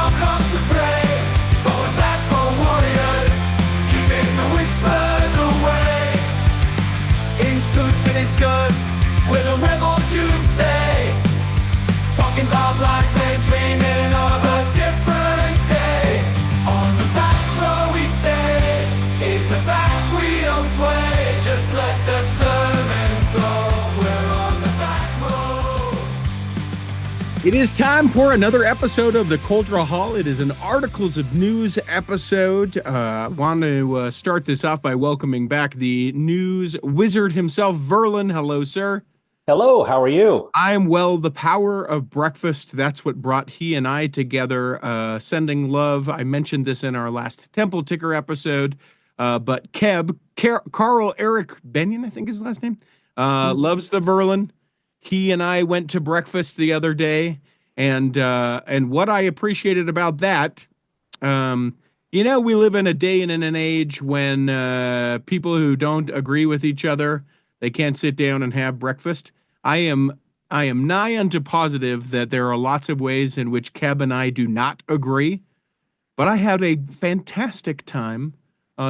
all come to pray. Going back for warriors, keeping the whispers away. In suits and in skirts, we're the rebels you say. Talking about life and dreaming of a different day. On the back row we stay, in the back we don't sway. Just let the sermon flow, we're on the back row. It is time for another episode of the Coldra Hall. It is an Articles of News episode. I want to start this off by welcoming back the news wizard himself, Verlin. Hello, sir. Hello, how are you? I'm well. The power of breakfast, that's what brought he and I together, sending love. I mentioned this in our last Temple Ticker episode, but Carl Eric Benyon, I think is his last name, loves the Verlin. He and I went to breakfast the other day, and what I appreciated about that, we live in a day and in an age when people who don't agree with each other, they can't sit down and have breakfast. I am nigh unto positive that there are lots of ways in which Keb and I do not agree, but I had a fantastic time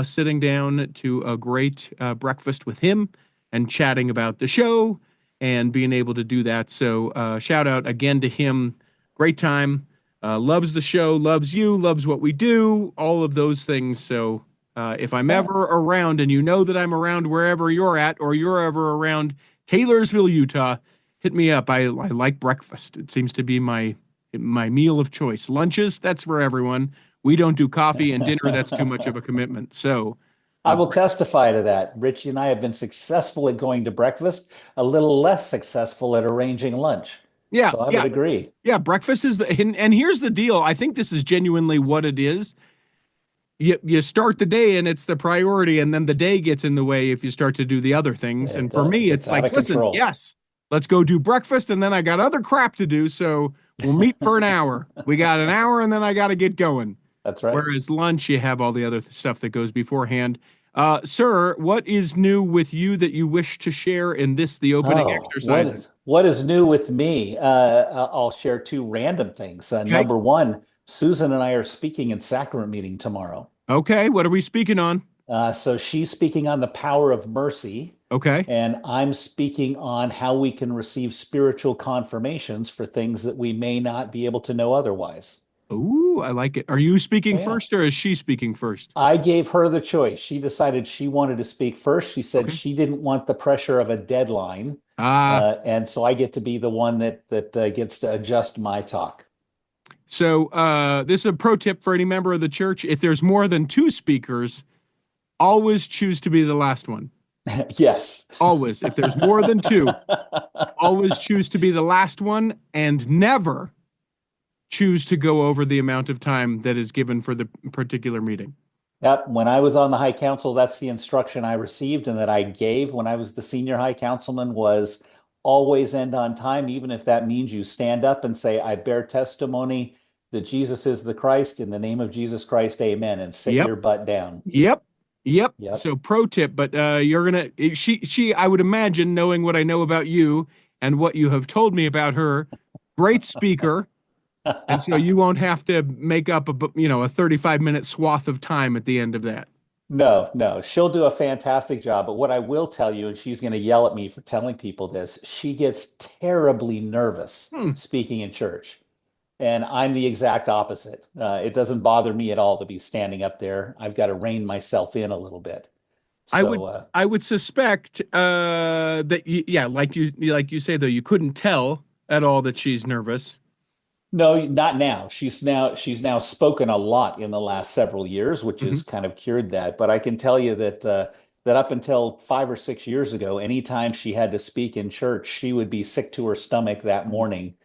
sitting down to a great breakfast with him and chatting about the show and being able to do that. So shout out again to him. Great time. Loves the show, loves you, loves what we do, all of those things. So if I'm ever around, and you know that I'm around wherever you're at, or you're ever around Taylorsville, Utah, hit me up. I like breakfast. It seems to be my meal of choice. Lunches, that's for everyone. We don't do coffee, and dinner, that's too much of a commitment. So I will testify to that. Richie and I have been successful at going to breakfast, a little less successful at arranging lunch. yeah, So I yeah, would agree. yeah. Breakfast is and here's the deal. I think this is genuinely what it is. You start the day and it's the priority, and then the day gets in the way if you start to do the other things. It And for does. me, It's it's out like, of listen, control. yes, let's go do breakfast, and then I got other crap to do, so we'll meet for an hour. We got an hour, and then I got to get going. That's right. Whereas lunch, you have all the other stuff that goes beforehand. Sir, what is new with you that you wish to share in the opening exercise? What is new with me? I'll share two random things. Number one, Susan and I are speaking in sacrament meeting tomorrow. Okay, what are we speaking on? So she's speaking on the power of mercy. Okay. And I'm speaking on how we can receive spiritual confirmations for things that we may not be able to know otherwise. Ooh, I like it. Are you speaking Yeah. first, or is she speaking first? I gave her the choice. She decided she wanted to speak first. She said Okay. she didn't want the pressure of a deadline. And so I get to be the one that gets to adjust my talk. So this is a pro tip for any member of the church. If there's more than two speakers, always choose to be the last one. Yes. Always. If there's more than two, always choose to be the last one, and never choose to go over the amount of time that is given for the particular meeting. Yep. When I was on the High Council, that's the instruction I received and that I gave when I was the senior High Councilman was always end on time, even if that means you stand up and say, I bear testimony that Jesus is the Christ. In the name of Jesus Christ, amen, and sit your butt down. Yep. Yep. So pro tip, but you're gonna she I would imagine, knowing what I know about you and what you have told me about her, great speaker. And so you won't have to make up a 35-minute swath of time at the end of that. No, she'll do a fantastic job. But what I will tell you, and she's going to yell at me for telling people this, she gets terribly nervous speaking in church. And I'm the exact opposite. It doesn't bother me at all to be standing up there. I've got to rein myself in a little bit. So, I would suspect that like you say, though, you couldn't tell at all that she's nervous. no, not now. She's now spoken a lot in the last several years, which has kind of cured that. But I can tell you that that up until 5 or 6 years ago, anytime she had to speak in church, she would be sick to her stomach that morning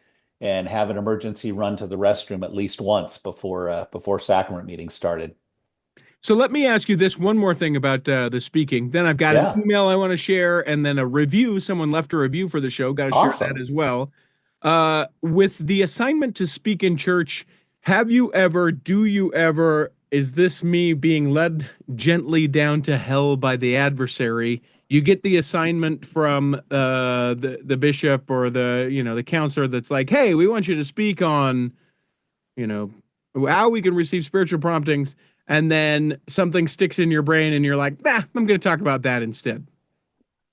and have an emergency run to the restroom at least once before sacrament meeting started. So let me ask you this one more thing about the speaking. Then I've got an email I want to share, and then a review. Someone left a review for the show. Got to share that as well. With the assignment to speak in church, do you ever, is this me being led gently down to hell by the adversary? You get the assignment from the bishop or the counselor that's like, hey, we want you to speak on, how we can receive spiritual promptings, and then something sticks in your brain and you're like, nah, I'm going to talk about that instead.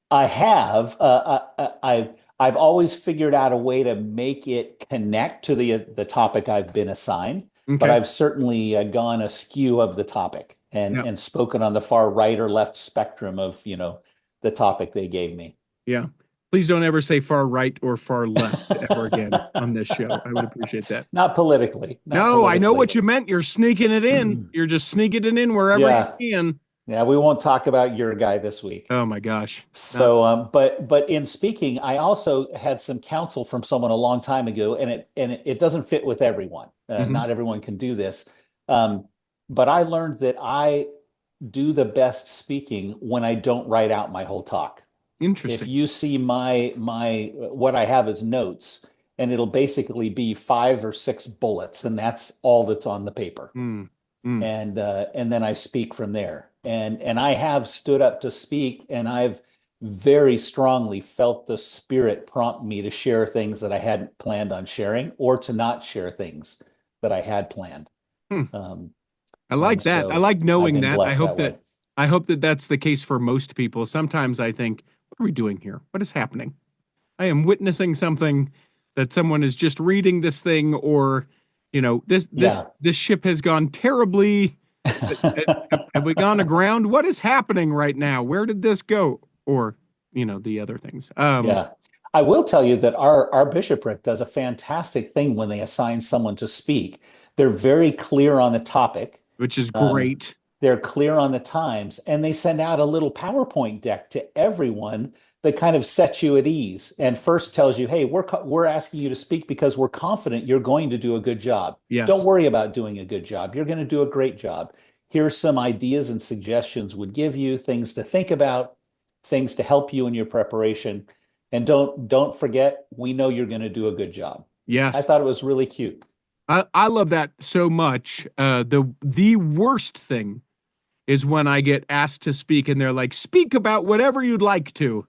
I have. I've always figured out a way to make it connect to the topic I've been assigned, but Okay. I've certainly gone askew of the topic Yeah. and spoken on the far right or left spectrum of, the topic they gave me. Yeah. Please don't ever say far right or far left ever again on this show. I would appreciate that. Not politically, not No, I know what politically. you meant. You're sneaking it in. You're just sneaking it in wherever you Yeah, can. yeah. We won't talk about your guy this week. Oh my gosh. Not, So, but in speaking, I also had some counsel from someone a long time ago, and it doesn't fit with everyone. mhm. Not everyone can do this. Um, but I learned that I do the best speaking when I don't write out my whole talk. If Interesting. you see my what I have as notes, and it'll basically be 5 or 6 bullets, and that's all that's on the paper, Mm, mm. and then I speak from there. And I have stood up to speak, and I've very strongly felt the spirit prompt me to share things that I hadn't planned on sharing, or to not share things that I had planned. Hmm. Um, I and like that. I so like I've knowing been that. blessed that way. I hope that that's the case for most people. Sometimes I think, what are we doing here? What is happening? I am witnessing something that someone is just reading this thing, or this Yeah. this ship has gone terribly. Have we gone aground? What is happening right now? Where did this go? Or the other things. Yeah. I will tell you that our bishopric does a fantastic thing when they assign someone to speak. They're very clear on the topic. Which is Um, great. they're clear on the times, and they send out a little PowerPoint deck to everyone that kind of sets you at ease and first tells you, "Hey, we're asking you to speak because we're confident you're going to do a good job. Don't Yes. worry about doing a good job. You're going to do a great job. Here's some ideas and suggestions would give you, things to think about, things to help you in your preparation. And don't forget, we know you're going to do a good job." I Yes. thought it was really cute. I love that so much. The worst thing is when I get asked to speak and they're like, speak about whatever you'd like to.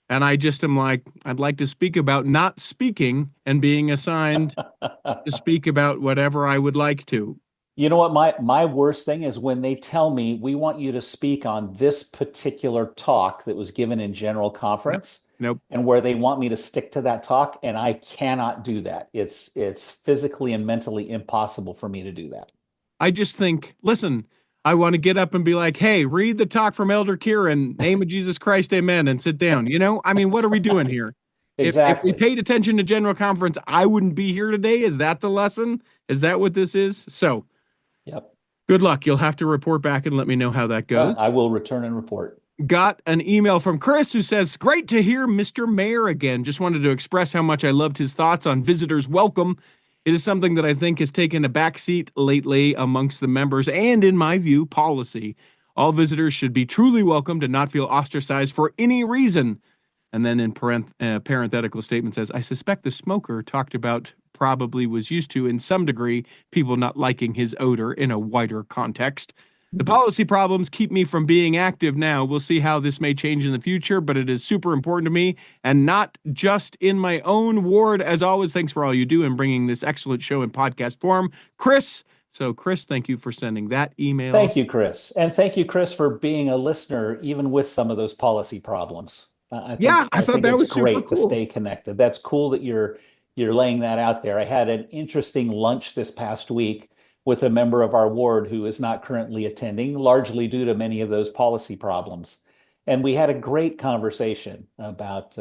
And I just am like, I'd like to speak about not speaking and being assigned to speak about whatever I would like to. You know what, my worst thing is when they tell me we want you to speak on this particular talk that was given in general Yep. conference, Nope. and where they want me to stick to that talk, and I cannot do that. It's physically and mentally impossible for me to do that. I just think, listen, I want to get up and be like, hey, read the talk from Elder Kieran, name of Jesus Christ, amen, and sit down. I mean, what are we doing here? If we Exactly. paid attention to general conference, I wouldn't be here today. Is that the lesson? Is that what this is? So Yep. good luck. You'll have to report back and let me know how that I goes. will return and report. Got an email from Chris who says, great to hear Mr. Mayor again. Just wanted to express how much I loved his thoughts on visitors' welcome. It is something that I think has taken a backseat lately amongst the members and, in my view, policy. All visitors should be truly welcomed and not feel ostracized for any reason. And then in parenthetical statement says, I suspect the smoker talked about probably was used to, in some degree, people not liking his odor in a wider context. The policy problems keep me from being active now. We'll see how this may change in the future, but it is super important to me, and not just in my own ward. As always, thanks for all you do in bringing this excellent show in podcast form. Chris. So, Chris, thank you for sending that email. Thank you, Chris. And thank you, Chris, for being a listener, even with some of those policy problems. I Yeah, think I I thought think that it's was super great to cool. stay connected. That's cool that you're laying that out there. I had an interesting lunch this past week with a member of our ward who is not currently attending, largely due to many of those policy problems. And we had a great conversation about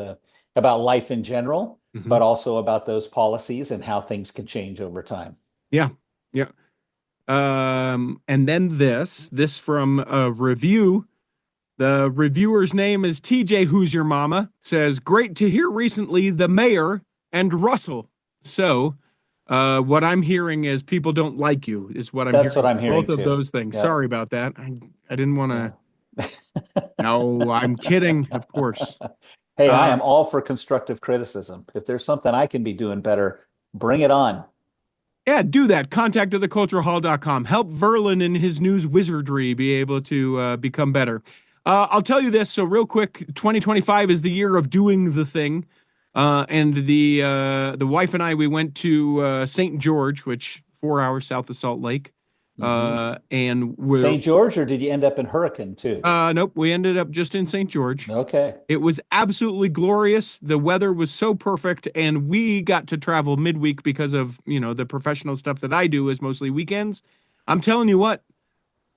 life in general, Mhm. but also about those policies and how things can change over time. Yeah, yeah. And then this from a review. The reviewer's name is TJ Who's Your Mama, says, great to hear recently the mayor and Russell. So, what I'm hearing is people don't like you, is what I'm That's what hearing. I'm Both hearing of too. those things. Yep. Sorry about that. I didn't want to. Yeah. No, I'm kidding, of course. Hey, I Uh, am all for constructive criticism. If there's something I can be doing better, bring it on. yeah, do that. Contact theculturehall.com. Help Verlin in his news wizardry be able to become better. I'll tell you this. So real quick, 2025 is the year of doing the thing. And the wife and I, we went to St. George, which 4 hours south of Salt Lake. And we're St. George, or did you end up in Hurricane too? nope, we ended up just in St. George. Okay. It was absolutely glorious. The weather was so perfect, and we got to travel midweek because of, the professional stuff that I do is mostly weekends. I'm telling you what,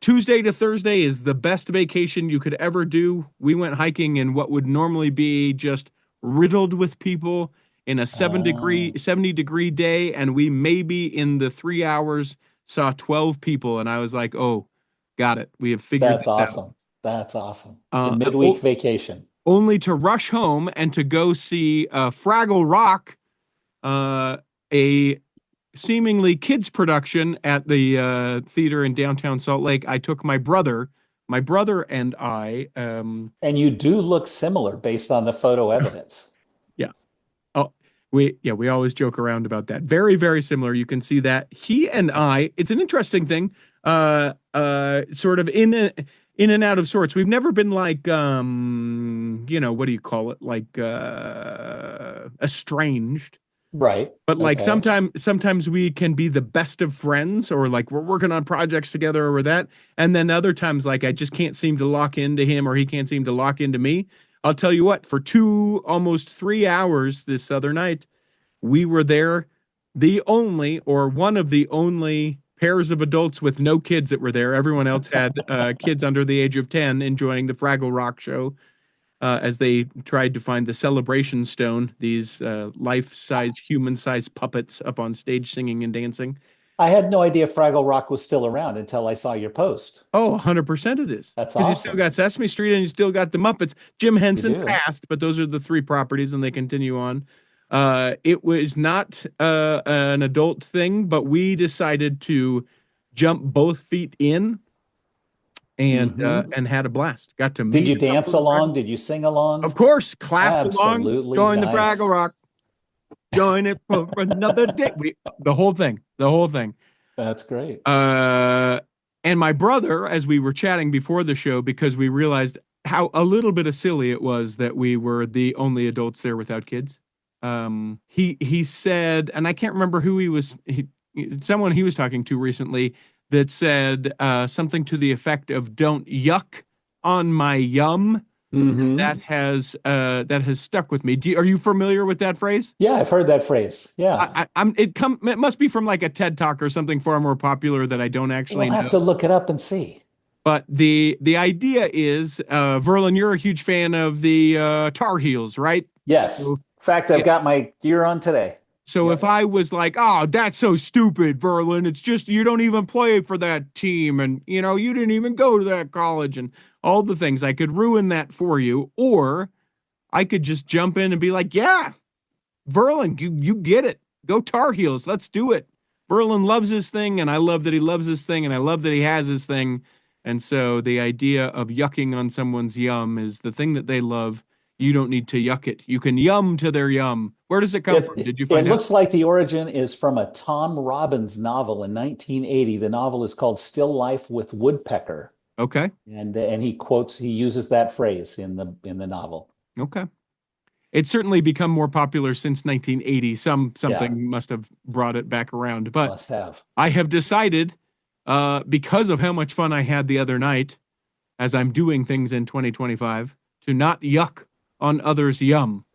Tuesday to Thursday is the best vacation you could ever do. We went hiking in what would normally be just riddled with people in a 70-degree day, and we maybe in the 3 hours saw 12 people, and I was like, oh, got it. We have figured That's this out. awesome. That's awesome. The midweek vacation. Only to rush home and to go see Fraggle Rock, a seemingly kids production at the theater in downtown Salt Lake. I took my brother and I. And you do look similar based on the photo evidence. Yeah. Oh, we always joke around about that. Very, very similar. You can see that he and I. It's an interesting thing. Sort of in and out of sorts. We've never been like, what do you call it? Like estranged. Right. But like sometimes we can be the best of friends, or like we're working on projects together or that. And then other times, like I just can't seem to lock into him or he can't seem to lock into me. I'll tell you what, for almost 3 hours this other night, we were there, one of the only pairs of adults with no kids that were there. Everyone else had kids under the age of 10 enjoying the Fraggle Rock show. As they tried to find the celebration stone, these life-size, human-sized puppets up on stage singing and dancing. I had no idea Fraggle Rock was still around until I saw your post. Oh, 100% it is. That's awesome. You awesome. still got Sesame Street and you still got the Muppets. Jim Henson passed, but those are the 3 properties and they continue on. It was not an adult thing, but we decided to jump both feet in and had a blast. Got to meet. Did you dance along? Did you sing along? Of course, clap along. Join nice. the Fraggle Rock. Join it for another day. The whole thing. That's great. And my brother, as we were chatting before the show, because we realized how a little bit of silly it was that we were the only adults there without kids. He said, and I can't remember who someone he was talking to recently, that said something to the effect of "Don't yuck on my yum." Mm-hmm. That has stuck with me. Are you familiar with that phrase? Yeah, I've heard that phrase. Yeah, it must be from like a TED Talk or something far more popular that I don't actually know. We'll have to look it up and see. But the idea is, Verlin, you're a huge fan of the Tar Heels, right? Yes. So, in fact, I've got my gear on today. So if I was like, oh, that's so stupid, Verlin, it's just you don't even play for that team, and you didn't even go to that college, and all the things, I could ruin that for you, or I could just jump in and be like, yeah, Verlin, you get it. Go Tar Heels. Let's do it. Verlin loves his thing, and I love that he loves his thing, and I love that he has his thing. And so the idea of yucking on someone's yum is the thing that they love. You don't need to yuck it. You can yum to their yum. Where does it come from? Did you find out? It looks like the origin is from a Tom Robbins novel in 1980. The novel is called Still Life with Woodpecker. Okay. And he uses that phrase in the novel. Okay. It's certainly become more popular since 1980. Something must have brought it back around. But must have. I have decided, because of how much fun I had the other night, as I'm doing things in 2025, to not yuck on others' yum,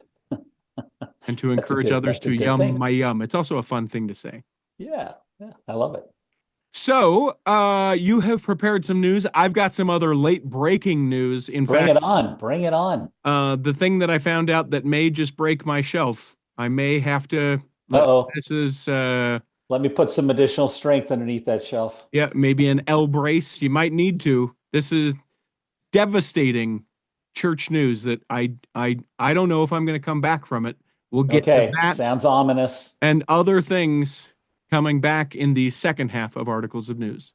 and to encourage others to yum my yum. It's also a fun thing to say. Yeah, I love it. So, you have prepared some news. I've got some other late breaking news. Bring it on. The thing that I found out that may just break my shelf. I may have to. This is. Let me put some additional strength underneath that shelf. Yeah, maybe an L brace. You might need to. This is devastating church news that I don't know if I'm going to come back from it. We'll get to that. Sounds ominous. And other things coming back in the second half of Articles of News.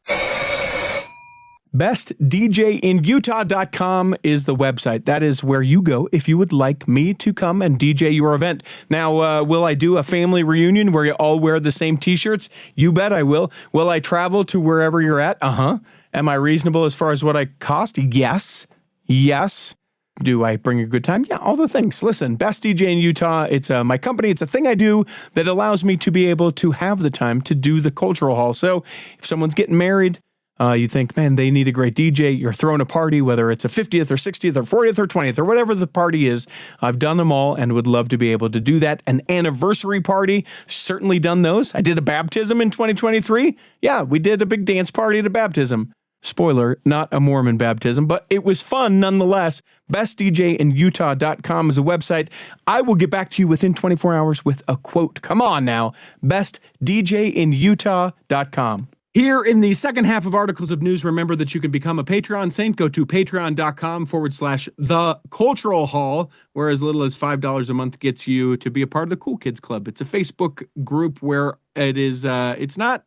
BestDJinUtah.com is the website. That is where you go if you would like me to come and DJ your event. Now, will I do a family reunion where you all wear the same t-shirts? You bet I will. Will I travel to wherever you're at? Am I reasonable as far as what I cost? Yes. Yes. Will I be able to Do I bring a good time? Yeah, all the things. Listen, Best DJ in Utah. It's my company. It's a thing I do that allows me to be able to have the time to do the cultural hall. So if someone's getting married, you think, man, they need a great DJ. You're throwing a party, whether it's a 50th or 60th or 40th or 20th or whatever the party is. I've done them all and would love to be able to do that. An anniversary party, certainly done those. I did a baptism in 2023. Yeah, we did a big dance party at a baptism. Spoiler, not a Mormon baptism, but it was fun nonetheless. BestDJInUtah.com is a website. I will get back to you within 24 hours with a quote. Come on now. BestDJInUtah.com. Here in the second half of Articles of News, remember that you can become a Patreon saint. Go to patreon.com/The Cultural Hall, where as little as $5 a month gets you to be a part of the Cool Kids Club. It's a Facebook group where it is, it's not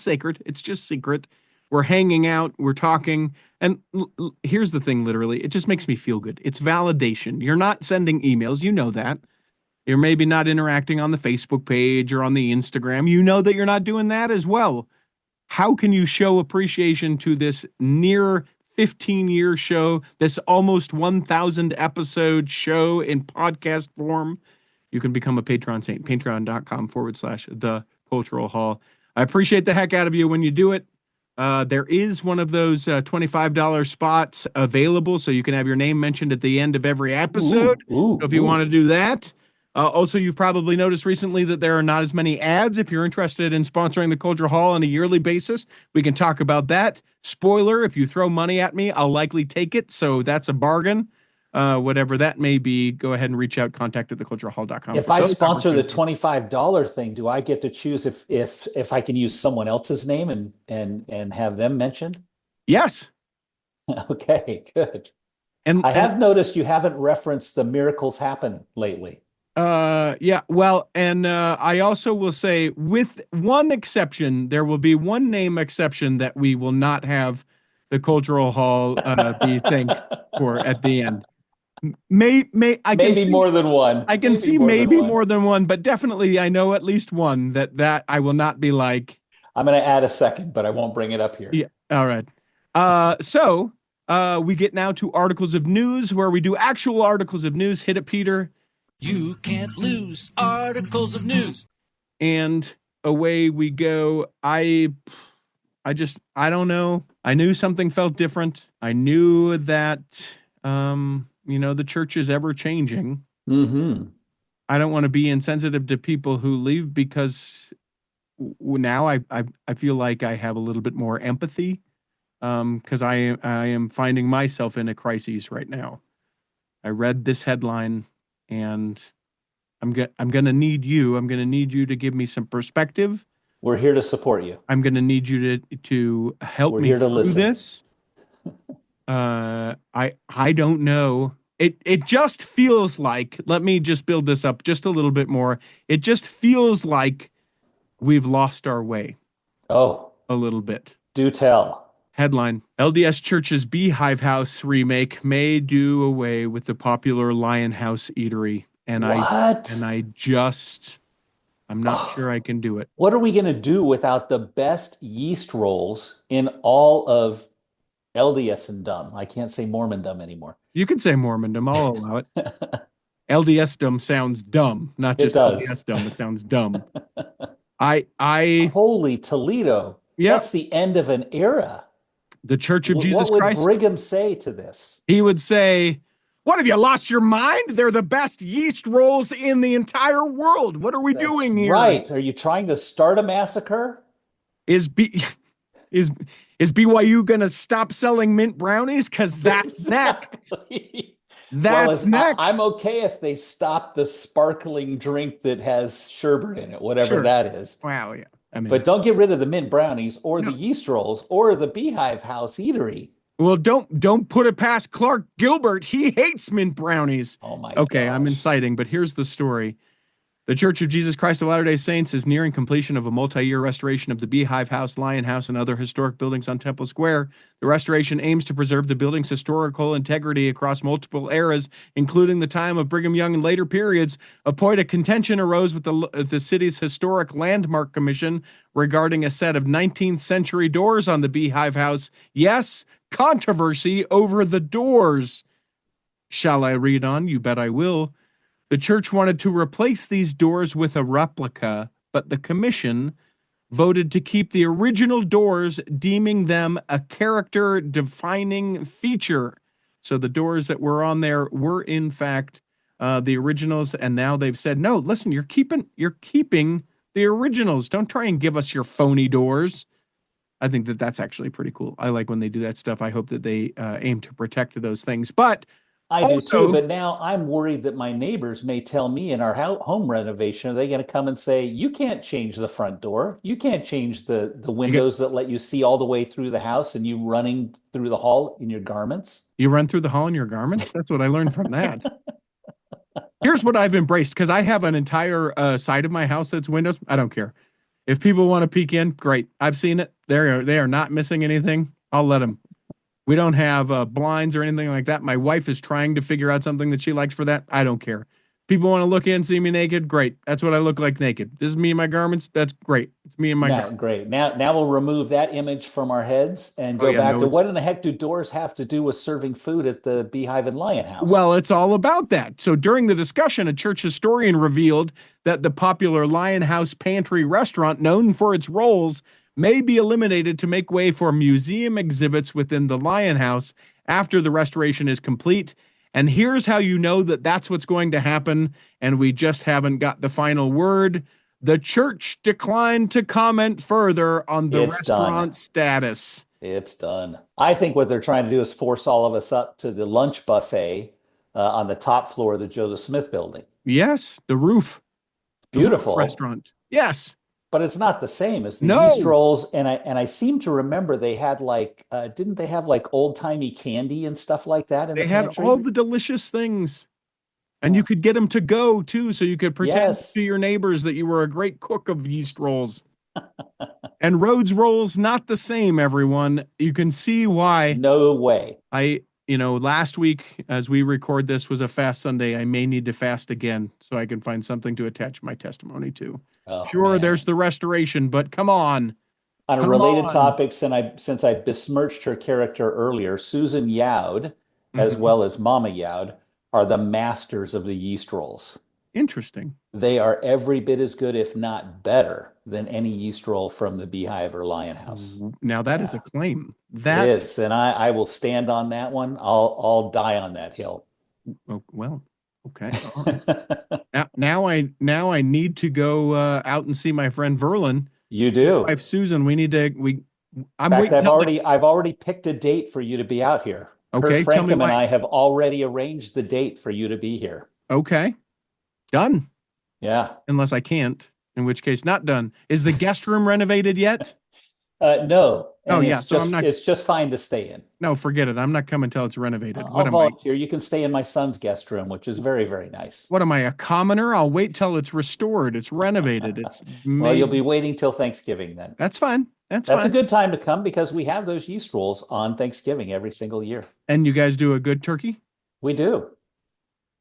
sacred. It's just secret. We're hanging out, we're talking, and here's the thing, literally, it just makes me feel good. It's validation. You're not sending emails, you know that. You're maybe not interacting on the Facebook page or on the Instagram. You know that you're not doing that as well. How can you show appreciation to this near 15-year show, this almost 1,000 episode show in podcast form? You can become a Patreon saint, patreon.com/The Cultural Hall. I appreciate the heck out of you when you do it. There is one of those $25 spots available, so you can have your name mentioned at the end of every episode. So if you want to do that. Also, you've probably noticed recently that there are not as many ads. If you're interested in sponsoring the Culture Hall on a yearly basis, we can talk about that. Spoiler, if you throw money at me, I'll likely take it, so that's a bargain. Whatever that may be, go ahead and reach out, contact at theculturehall.com. If I sponsor the $25 thing, do I get to choose if I can use someone else's name and have them mentioned? Yes. Okay, good. And I have noticed you haven't referenced the Miracles Happen lately. Yeah, well, and I also will say, with one exception, there will be one name exception that we will not have the Cultural Hall be thanked for at the end. Maybe more than one. I can see maybe more than one, but definitely I know at least one that I will not be like. I'm going to add a second, but I won't bring it up here. Yeah. All right. So we get now to Articles of News, where we do actual Articles of News. Hit it, Peter. You can't lose Articles of News. And away we go. I don't know. I knew something felt different. I knew that, the church is ever changing. Mm-hmm. I don't want to be insensitive to people who leave, because now I feel like I have a little bit more empathy, because I am finding myself in a crisis right now. I read this headline, and I'm going to need you. I'm going to need you to give me some perspective. We're here to support you. I'm going to need you to help me through this. I don't know. It just feels like, let me just build this up just a little bit more. It just feels like we've lost our way. Oh, a little bit. Do tell. Headline: LDS Church's Beehive House remake may do away with the popular Lion House eatery. And what? I'm not sure I can do it. What are we going to do without the best yeast rolls in all of LDS-dom? I can't say Mormondom anymore. You can say Mormondom. I'll allow it. LDS-dom sounds dumb, not just LDS-dom. It sounds dumb. Holy Toledo. Yeah. That's the end of an era. The Church of Jesus Christ. What would Brigham say to this? He would say, "What, have you lost your mind? They're the best yeast rolls in the entire world. What are we doing here?" Right. Are you trying to start a massacre? Is BYU going to stop selling mint brownies? Because that's next. That's next. I'm okay if they stop the sparkling drink that has sherbet in it, whatever that is. Wow, yeah. But don't get rid of the mint brownies or the yeast rolls or the Beehive House eatery. Well, don't put it past Clark Gilbert. He hates mint brownies. Oh my! Okay, gosh. I'm inciting, but here's the story. The Church of Jesus Christ of Latter-day Saints is nearing completion of a multi-year restoration of the Beehive House, Lion House, and other historic buildings on Temple Square. The restoration aims to preserve the building's historical integrity across multiple eras, including the time of Brigham Young and later periods. A point of contention arose with the city's Historic Landmark Commission regarding a set of 19th century doors on the Beehive House. Yes, controversy over the doors. Shall I read on? You bet I will. The church wanted to replace these doors with a replica, but the commission voted to keep the original doors, deeming them a character defining feature. So the doors that were on there were in fact the originals, and now they've said, no, listen, you're keeping the originals. Don't try and give us your phony doors. I think that that's actually pretty cool. I like when they do that stuff. I hope that they aim to protect those things. But I do too, also, but now I'm worried that my neighbors may tell me in our home renovation, are they going to come and say, you can't change the front door. You can't change the you get windows that let you see all the way through the house and you running through the hall in your garments? you run through the hall in your garments. That's what I learned from that. Here's what I've embraced because I have an entire side of my house that's windows. I don't care. If people want to peek in, great. I've seen it. They are not missing anything. I'll let them. We don't have blinds or anything like that. My wife is trying to figure out something that she likes for that. I don't care. People want to look in, see me naked. Great. That's what I look like naked. This is me in my garments. That's great. It's me in my Now, garments. great. Now we'll remove that image from our heads and Oh go yeah, back no, to it's what in the heck do doors have to do with serving food at the Beehive and Lion House? well, it's all about that. So during the discussion, a church historian revealed that the popular Lion House Pantry restaurant, known for its rolls, may be eliminated to make way for museum exhibits within the Lion House after the restoration is complete. And here's how you know that that's what's going to happen, and we just haven't got the final word. The church declined to comment further on the It's done. restaurant status. It's done. I think what they're trying to do is force all of us up to the lunch buffet on the top floor of the Joseph Smith building. Yes, the roof Beautiful, restaurant. Yes. but it's not the same as the yeast No, rolls. And I seem to remember they had like didn't they have like old-timey candy and stuff like that in the they had all pantry? the delicious things. And you Oh, could get them to go too, so you could pretend to yes. your neighbors that you were a great cook of yeast rolls. And Rhodes rolls, not the same, everyone. You can see why No way. last week as we record this was a fast Sunday. I may need to fast again so I can find something to attach my testimony to. Oh Sure, there's man. the restoration, but come on. On a Come related on. topic, since I besmirched her character earlier, Susan Youd, as Mhm. well as Mama Youd, are the masters of the yeast rolls. Interesting. They are every bit as good, if not better, than any yeast roll from the Beehive or Lion House. Now that is a Yeah, claim. it That is, and I will stand on that one. I'll die on that hill. oh, well, okay, all right. Now I need to go out and see my friend Verlin. You do. Wife Susan, we In I'm fact, waiting till the I've already picked a date for you to be out here. Kurt okay, tell me Frankham and why. I have already arranged the date for you to be here. Okay, done. Yeah. Unless I can't, in which case not done. Is the guest room renovated yet? No, Oh and yeah, so I'm not it's just fine to stay in. no, forget it. I'm not coming till it's renovated. I'll volunteer. You can stay in my son's guest room, which is very, very nice. What am I, a commoner? I'll wait till it's restored. It's renovated. It's Well, you'll made be waiting till Thanksgiving then. that's fine. That's That's a fine. good time to come because we have those yeast rolls on Thanksgiving every single year. And you guys do a good turkey? We do.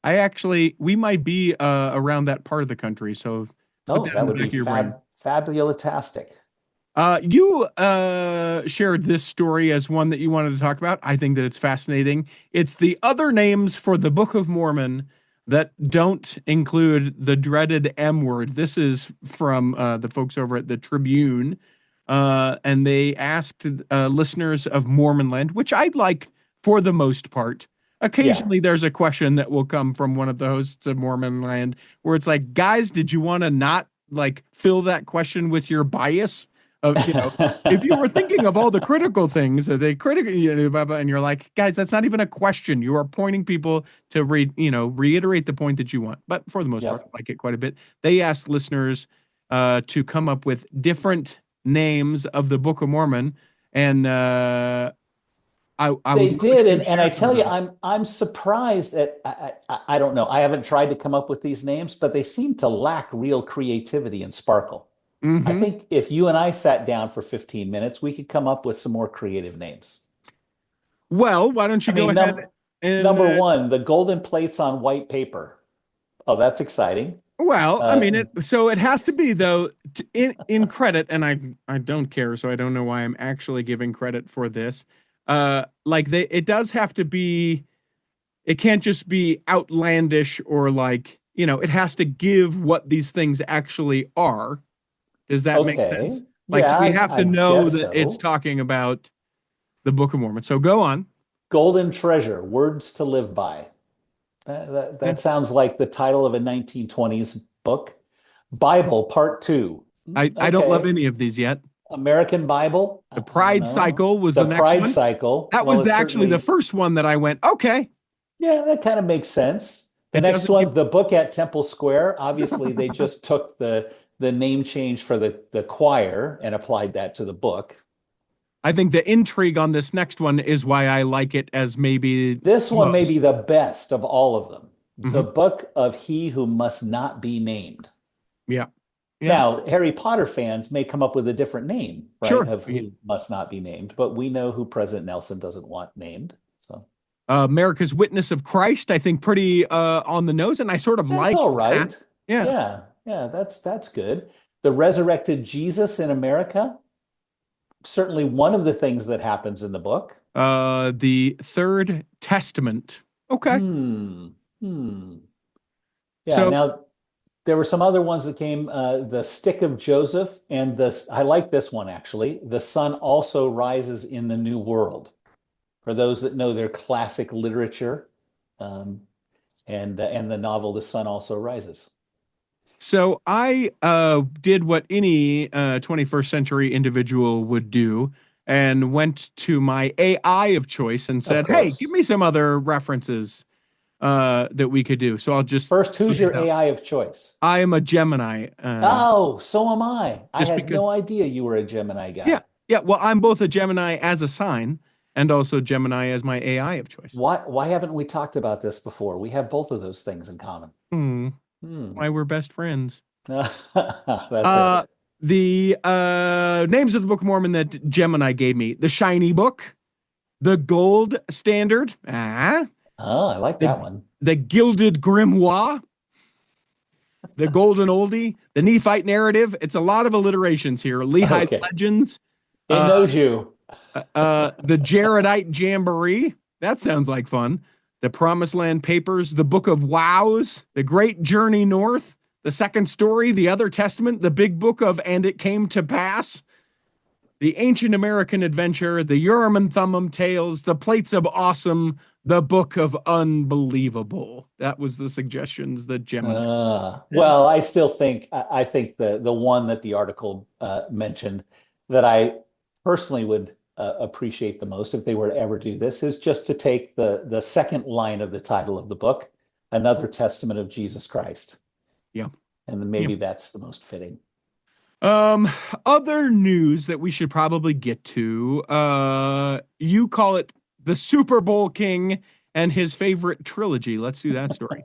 We might be around that part of the country, so put Oh, that in that the would back be of your brain. fabulastic. You shared this story as one that you wanted to talk about. I think that it's fascinating. It's the other names for the Book of Mormon that don't include the dreaded M word. This is from the folks over at the Tribune, and they asked listeners of Mormonland, which I'd like for the most part. Yeah. Occasionally, there's a question that will come from one of the hosts of Mormonland where it's like, guys, did you want to not like fill that question with your bias? If you were thinking of all the critical things that they critically, and you're like, guys, that's not even a question. You are pointing people to reiterate the point that you want. But for the most part, Yep. I like it quite a bit. They asked listeners to come up with different names of the Book of Mormon, and I would They love if did, you and I share some tell of you, those. I'm surprised at I don't know. I haven't tried to come up with these names, but they seem to lack real creativity and sparkle. I Hmm. think if you and I sat down for 15 minutes, we could come up with some more creative names. Well, why don't you I go mean, ahead and number one, the golden plates on white paper. Oh, that's exciting. well, I Uh, mean it has to be though in credit, and I don't care, so I don't know why I'm actually giving credit for this. Like it does have to be it can't just be outlandish or like, it has to give what these things actually are. Does that make Okay. sense? Like, Yeah, so we have I to know guess that it's so. talking about the Book of Mormon. So go on. Golden Treasure, Words to Live By. Yeah. That sounds like the title of a 1920s book. Bible, Part Two. I don't love Okay. any of these yet. American Bible. The I don't Pride know. Cycle was The the next Pride one. Cycle. That Well, was it's actually the certainly, first one that I went, okay. yeah, that kind of makes sense. The It next doesn't give. one, the book at Temple Square. Obviously, they just took the name change for the choir and applied that to the book. I think the intrigue on this next one is why I like it as maybe This one may most. be the best of all of them. The Mhm. book of He Who Must Not Be Named. Yeah. Yeah. Now, Harry Potter fans may come up with a different name, right, Sure. of who must not be named, but we know who President Nelson doesn't want named. So America's Witness of Christ, I think pretty on the nose, and I sort of that's like all that. right. Yeah. Yeah, yeah, that's good. The resurrected Jesus in America, certainly one of the things that happens in the book. The Third Testament. Okay. Hmm. Hmm. Yeah. So Now there were some other ones that came. The Stick of Joseph and the I like this one actually. The sun also rises in the New World. For those that know their classic literature, um, and the novel The Sun Also Rises. so I did what any 21st century individual would do and went to my AI of choice and Of said, "Hey, give course. me some other references that we could do." So I'll just First, throw who's these your out. AI of choice? I am a Gemini, Oh, so am I. I just had because. no idea you were a Gemini Yeah, guy. yeah. Well, I'm both a Gemini as a sign and also Gemini as my AI of choice. Why haven't we talked about this before? We have both of those things in common. Hmm. Hmm. Why we're best friends. That's Uh, it. the names of the Book of Mormon that Gemini gave me: the Shiny Book, the Gold Standard, Oh, I like that the one. the Gilded Grimoire, the Golden Oldie, the Nephite Narrative. It's a lot of alliterations here. Lehi's Okay. Legends, It uh, knows you. the Jaredite Jamboree. That sounds like fun. The Promised Land Papers, the Book of Wows, the Great Journey North, the Second Story, the Other Testament, the Big Book of And It Came to Pass, the Ancient American Adventure, the Urim and Thummim Tales, the Plates of Awesome, the Book of Unbelievable. That was the suggestions that Gemini. Yeah. Well, I still think I think the one that the article mentioned that I personally would appreciate the most if they were to ever do this is just to take the second line of the title of the book, Another Testament of Jesus Christ, Yeah. and then Yeah. maybe that's the most fitting. Um, Other news that we should probably get to. You call it the Super Bowl King and his favorite trilogy. Let's do that story.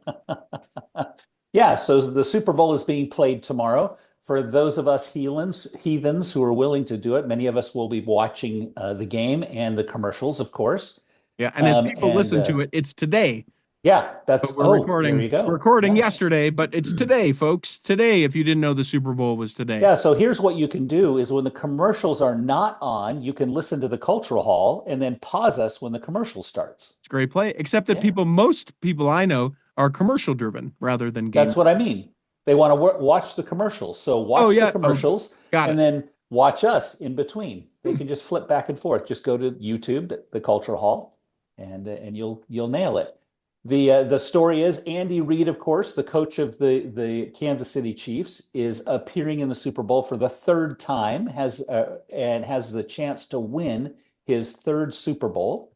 Yeah, so the Super Bowl is being played tomorrow. For those of us heathens who are willing to do it, many of us will be watching the game and the commercials, of course. Yeah, and as people And listen to it, it's today. Yeah, But that's, we're oh, there recording you go. recording Nice. yesterday, but it's today, folks. Today, if you didn't know the Super Bowl was today. Yeah, so here's what you can do is when the commercials are not on, you can listen to the Cultural Hall and then pause us when the commercial starts. It's a great play, except that Yeah, most people I know are commercial driven rather than game. that's what I mean. They want to watch the commercials. So Oh watch the yeah. Oh, commercials got and it. then watch us in between. They Hmm. can just flip back and forth. Just go to YouTube, the Cultural Hall, and you'll nail it. The story is Andy Reid, of course, the coach of the Kansas City Chiefs, is appearing in the Super Bowl for the third time, and has the chance to win his third Super Bowl,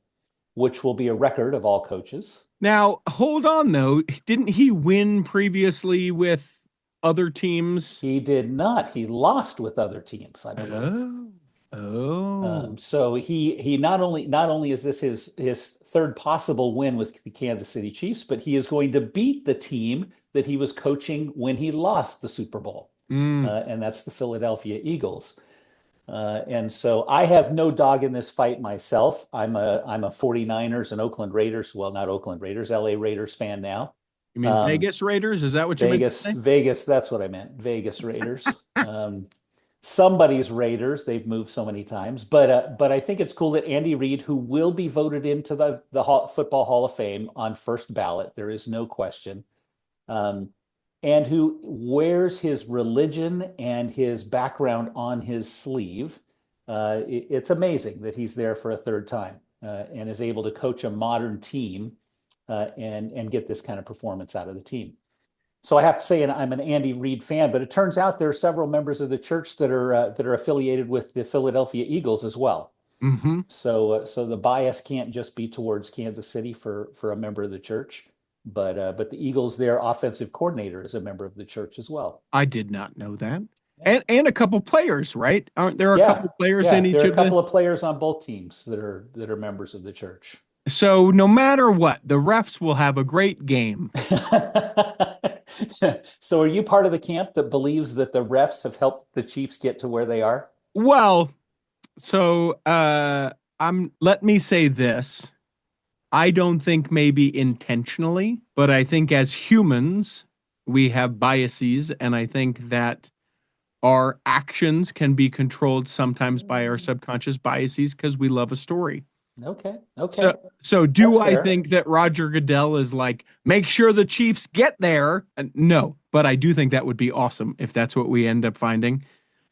which will be a record of all coaches. Now, hold on though. Didn't he win previously with other teams? He did not. He lost with other teams, I believe. Oh. Oh. So he not only is this his third possible win with the Kansas City Chiefs, but he is going to beat the team that he was coaching when he lost the Super Bowl, Mm. and that's the Philadelphia Eagles. And so I have no dog in this fight myself. I'm a 49ers and Oakland Raiders, well, not Oakland Raiders, LA Raiders fan now. You mean Um, Vegas Raiders? Is that what you meant to Vegas, say? Vegas, that's what I meant. Vegas Raiders. somebody's Raiders. They've moved so many times, but I think it's cool that Andy Reid, who will be voted into the Football Hall of Fame on first ballot, there is no question, um, and who wears his religion and his background on his sleeve. It's amazing that he's there for a third time and is able to coach a modern team and get this kind of performance out of the team. So I have to say, and I'm an Andy Reid fan, but it turns out there are several members of the church that are affiliated with the Philadelphia Eagles as well. Mm-hmm. So the bias can't just be towards Kansas City for a member of the church, but the Eagles, their offensive coordinator is a member of the church as well. I did not know that. And a couple players, right? Aren't there a Yeah, couple players yeah, in there each are a of the? couple of players on both teams that are members of the church. So no matter what, the refs will have a great game. So are you part of the camp that believes that the refs have helped the Chiefs get to where they are? Well, so let me say this. I don't think maybe intentionally, but I think as humans, we have biases, and I think that our actions can be controlled sometimes by our subconscious biases because we love a story. Okay, So, okay. so That's do I fair. think that Roger Goodell is like, make sure the Chiefs get there? No, but I do think that would be awesome if that's what we end up finding.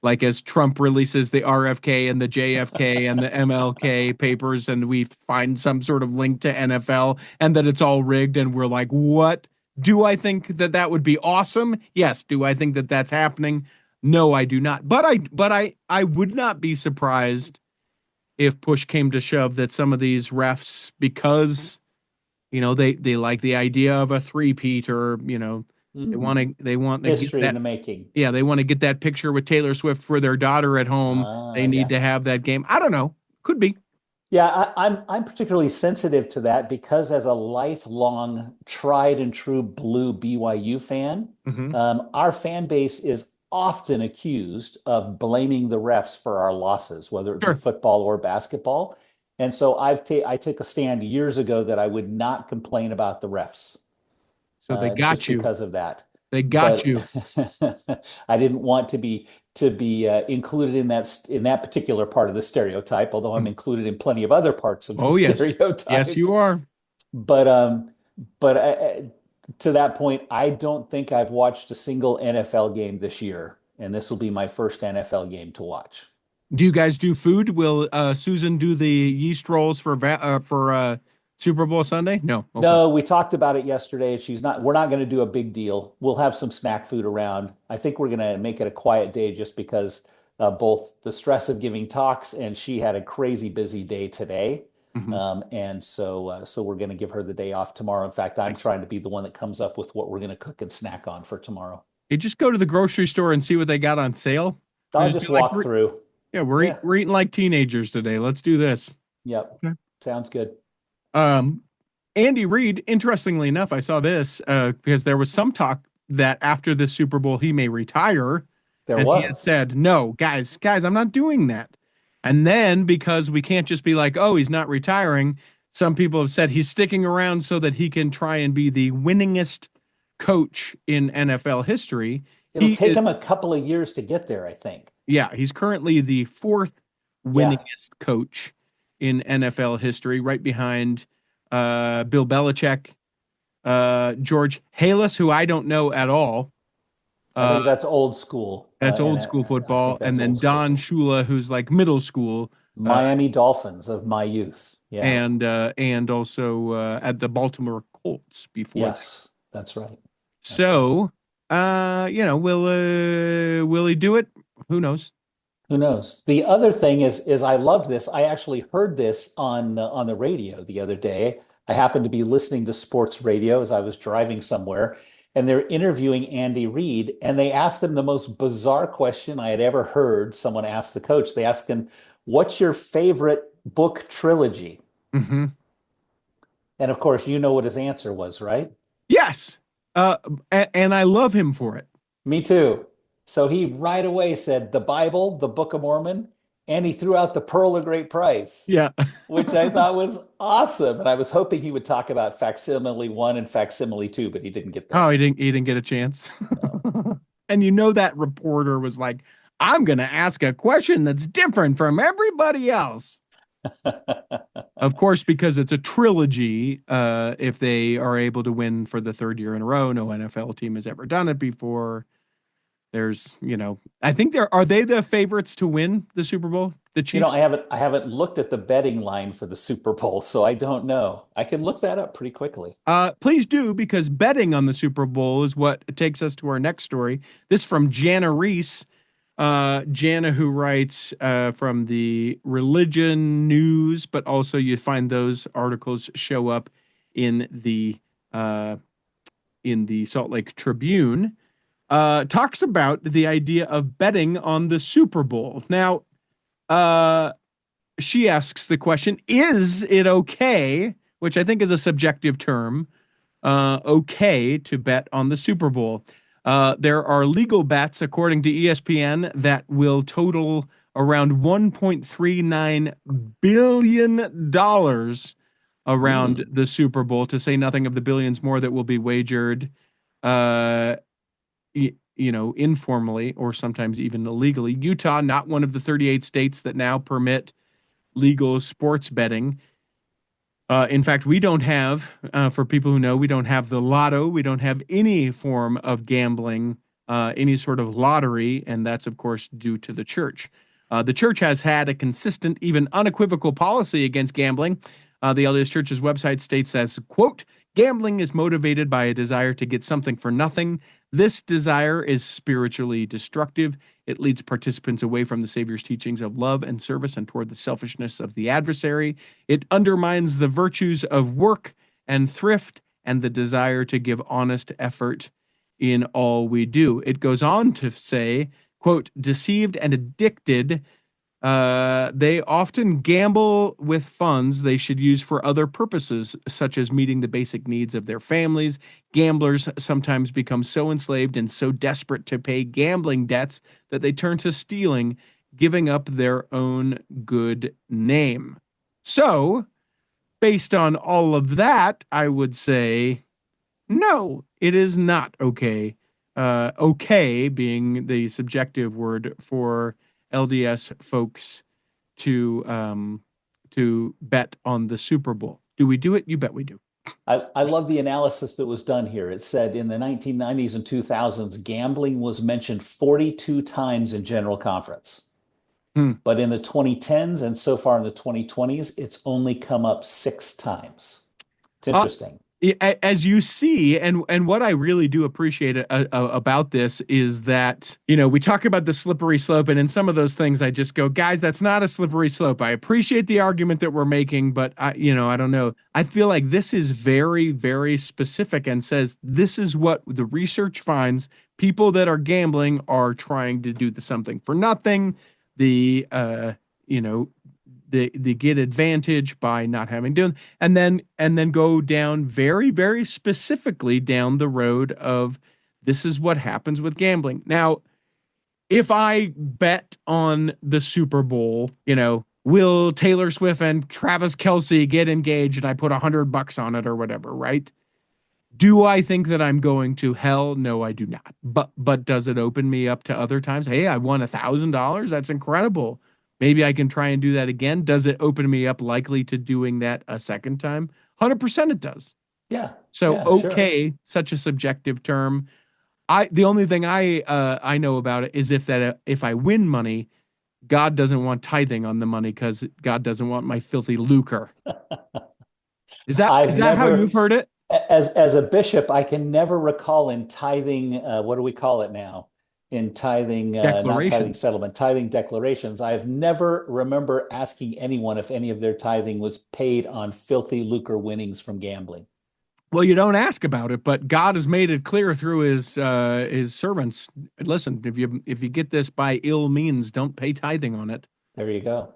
Like as Trump releases the RFK and the JFK and the MLK papers, and we find some sort of link to NFL and that it's all rigged, and we're like, what? Do I think that that would be awesome? Yes. Do I think that that's happening? No, I do not. But I would not be surprised if push came to shove that some of these refs, because they like the idea of a three-peat, or they want to get History in that, the making. yeah, they want to get that picture with Taylor Swift for their daughter at home. They need Yeah. to have that game. I don't know. Could be. Yeah, I'm particularly sensitive to that because as a lifelong tried and true blue BYU fan, Hmm. our fan base is often accused of blaming the refs for our losses, whether it be Sure. football or basketball. And so I took a stand years ago that I would not complain about the refs So they just got you. because of that. They got But you. I didn't want to be included in that particular part of the stereotype, although I'm included in plenty of other parts of the Oh, yes. Yes, stereotype. you are. But to that point, I don't think I've watched a single NFL game this year, and this will be my first NFL game to watch. Do you guys do food? Will Susan do the yeast rolls for Super Bowl Sunday? No. Okay. No, we talked about it yesterday. We're not going to do a big deal. We'll have some snack food around. I think we're going to make it a quiet day just because both the stress of giving talks and she had a crazy busy day today. Mhm. So we're going to give her the day off tomorrow. In fact, I'm trying to be the one that comes up with what we're going to cook and snack on for tomorrow. You just go to the grocery store and see what they got on sale. And I'll just be just like, walk through. yeah, Yeah. we're eating like teenagers today. Let's do this. Yep. Okay. Sounds good. Um, Andy Reid, interestingly enough, I saw this because there was some talk that after this Super Bowl he may retire, There and he has was. said, "No, guys, I'm not doing that." And then because we can't just be like, "Oh, he's not retiring," some people have said he's sticking around so that he can try and be the winningest coach in NFL history. It'll He take him is, a couple of years to get there, I think. yeah, he's currently the fourth Yeah. winningest coach in NFL history, right behind Bill Belichick, George Halas, who I don't know at all. I Uh, think that's old school. that's And old school I football, think and that's then old school. Don Shula, who's like middle school, Miami Dolphins of my youth. Yeah. and also at the Baltimore Colts before that. Yes, that's right. That's right. So, will he do it? Who knows? Who knows? The other thing is I loved this. I actually heard this on the radio the other day. I happened to be listening to sports radio as I was driving somewhere, and they're interviewing Andy Reid, and they asked him the most bizarre question I had ever heard someone ask the coach. They asked him, "What's your favorite book trilogy?" Hmm. And of course, you know what his answer was, right? Yes, and I love him for it. Me too. So he right away said the Bible, the Book of Mormon, and he threw out the Pearl of Great Price, Yeah. which I thought was awesome. And I was hoping he would talk about facsimile one and facsimile two, but he didn't get Oh, there. he didn't get a chance. No. And that reporter was like, I'm going to ask a question that's different from everybody else. Of course, because it's a trilogy, if they are able to win for the third year in a row, no NFL team has ever done it before. There's, I think are they the favorites to win the Super Bowl? The Chiefs? I haven't looked at the betting line for the Super Bowl, so I don't know. I can look that up pretty quickly. Please do, because betting on the Super Bowl is what takes us to our next story. This from Jana Reese. Jana, who writes from the Religion News, but also you find those articles show up in the Salt Lake Tribune. Talks about the idea of betting on the Super Bowl. Now, she asks the question, is it okay, which I think is a subjective term, okay to bet on the Super Bowl? There are legal bets, according to ESPN, that will total around $1.39 billion around the Super Bowl, to say nothing of the billions more that will be wagered informally or sometimes even illegally. Utah, not one of the 38 states that now permit legal sports betting. In fact, we don't have, for people who know, we don't have the lotto. We don't have any form of gambling, any sort of lottery, and that's, of course, due to the church. The church has had a consistent, even unequivocal policy against gambling. The LDS Church's website states as, quote, "Gambling is motivated by a desire to get something for nothing. This desire is spiritually destructive. It leads participants away from the Savior's teachings of love and service and toward the selfishness of the adversary. It undermines the virtues of work and thrift and the desire to give honest effort in all we do." It goes on to say, quote, "Deceived and addicted, they often gamble with funds they should use for other purposes, such as meeting the basic needs of their families. Gamblers sometimes become so enslaved and so desperate to pay gambling debts that they turn to stealing, giving up their own good name." So, based on all of that, I would say, no, it is not okay. Okay being the subjective word for LDS folks to bet on the Super Bowl. Do we do it? You bet we do. I love the analysis that was done here. It said in the 1990s and 2000s, gambling was mentioned 42 times in General Conference. But in the 2010s and so far in the 2020s, it's only come up 6 times. It's interesting. As you see, and what I really do appreciate about this is that, we talk about the slippery slope, and in some of those things I just go, guys, that's not a slippery slope. I appreciate the argument that we're making, but I don't know. I feel like this is very, very specific and says this is what the research finds. People that are gambling are trying to do something for nothing. They get advantage by not having done, and then go down very, very specifically down the road of this is what happens with gambling. Now, if I bet on the Super Bowl, will Taylor Swift and Travis Kelce get engaged, and I put $100 on it or whatever, right? Do I think that I'm going to hell? No, I do not. But does it open me up to other times? Hey, I won $1,000. That's incredible. Maybe I can try and do that again. Does it open me up likely to doing that a second time? 100% it does. Yeah. So, yeah, okay, sure. such a subjective term. The only thing I know about it is if I win money, God doesn't want tithing on the money because God doesn't want my filthy lucre. Is that how you've heard it? As a bishop, I can never recall in tithing, what do we call it now? In tithing, not tithing settlement, tithing declarations, I've never remember asking anyone if any of their tithing was paid on filthy lucre winnings from gambling. Well, you don't ask about it, but God has made it clear through his servants. Listen, if you get this by ill means, don't pay tithing on it. There you go.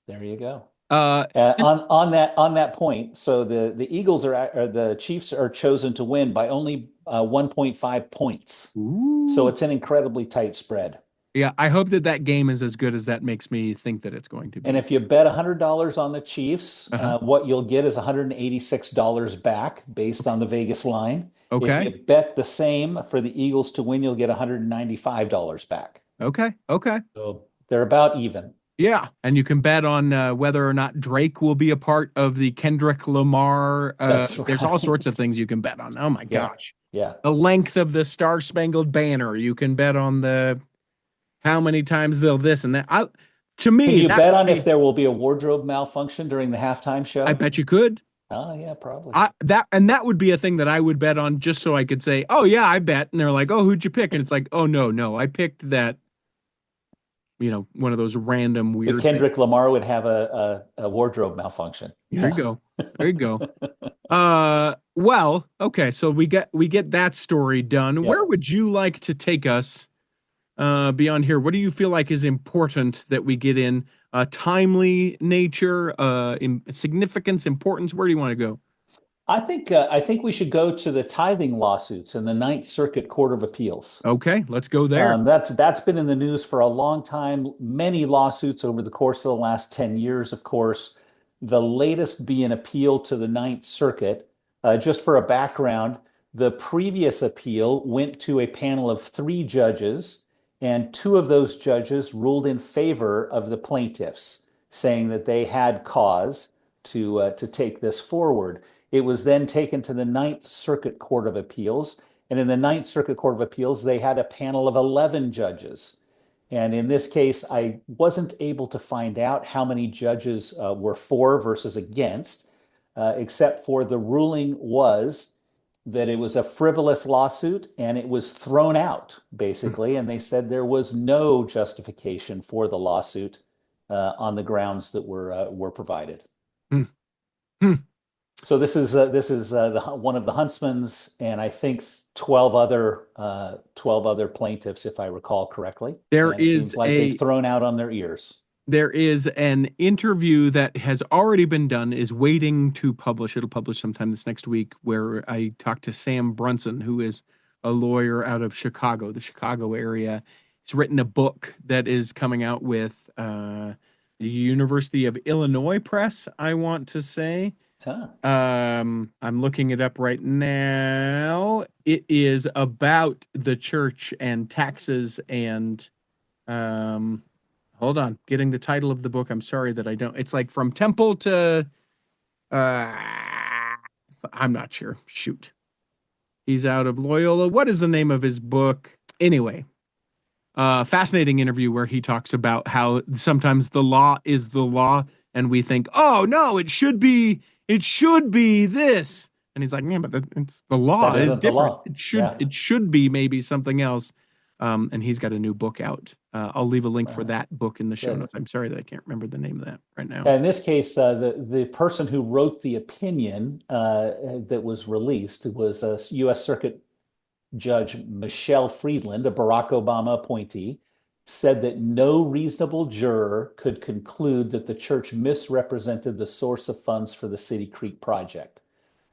There you go. On that point, so the Eagles or the Chiefs are chosen to win by only 1.5 points. Ooh. So it's an incredibly tight spread. Yeah, I hope that game is as good as that makes me think that it's going to be. And if you bet $100 on the Chiefs, what you'll get is $186 back based on the Vegas line. Okay. If you bet the same for the Eagles to win, you'll get $195 back. Okay. Okay. So they're about even. Yeah, and you can bet on whether or not Drake will be a part of the Kendrick Lamar. That's There's all sorts of right. things you can bet on. Oh my Yeah. gosh. Yeah. The length of the Star Spangled Banner. You can bet on the how many times they'll this and that. To Can me, you that bet would on if be, there will be a wardrobe malfunction during the halftime I show? bet you could. Oh, yeah, probably. That would be a thing that I would bet on just so I could say, oh yeah, I bet. And they're like, oh, who'd you pick? And it's like, oh no, no, I picked that, one of those random That weird things. Kendrick Lamar would have a wardrobe malfunction. There you Yeah. go. There you go. Well, okay, so we get that story done. Where Yep. would you like to take us beyond here? What do you feel like is important that we get in? Timely nature, significance, importance. Where do you want to go? I think we should go to the tithing lawsuits in the Ninth Circuit Court of Appeals. Okay, let's go there. That's been in the news for a long time. Many lawsuits over the course of the last 10 years, of course. The latest being an appeal to the Ninth Circuit. Just for a background, the previous appeal went to a panel of 3 judges, and 2 of those judges ruled in favor of the plaintiffs, saying that they had cause to take this forward. It was then taken to the Ninth Circuit Court of Appeals. And in the Ninth Circuit Court of Appeals, they had a panel of 11 judges. And in this case, I wasn't able to find out how many judges were for versus against, except for the ruling was that it was a frivolous lawsuit and it was thrown out, basically. And they said there was no justification for the lawsuit on the grounds that were provided. Hmm. Hmm. So this is one of the huntsman's, and I think 12 other plaintiffs, if I recall correctly. There And it is seems like they've thrown out on their ears. there is an interview that has already been done, is waiting to publish. It'll publish sometime this next week, where I talked to Sam Brunson, who is a lawyer out of Chicago, the Chicago area. He's written a book that is coming out with the University of Illinois Press, I want to say. Huh. I'm looking it up right now. It is about the church and taxes and hold on, getting the title of the book. I'm sorry that I don't. It's like from temple to I'm not sure. Shoot. He's out of Loyola. What is the name of his book? Anyway, fascinating interview where he talks about how sometimes the law is the law and we think, "Oh, no, it should be this." And he's like, "Man, but it's the law That is isn't the different. law. It should Yeah. it should be maybe something else." And he's got a new book out. I'll leave a link for that book in the show Good. notes. I'm sorry that I can't remember the name of that right now. In this case, the person who wrote the opinion that was released was a U.S. Circuit Judge Michelle Friedland, a Barack Obama appointee, said that no reasonable juror could conclude that the church misrepresented the source of funds for the City Creek project.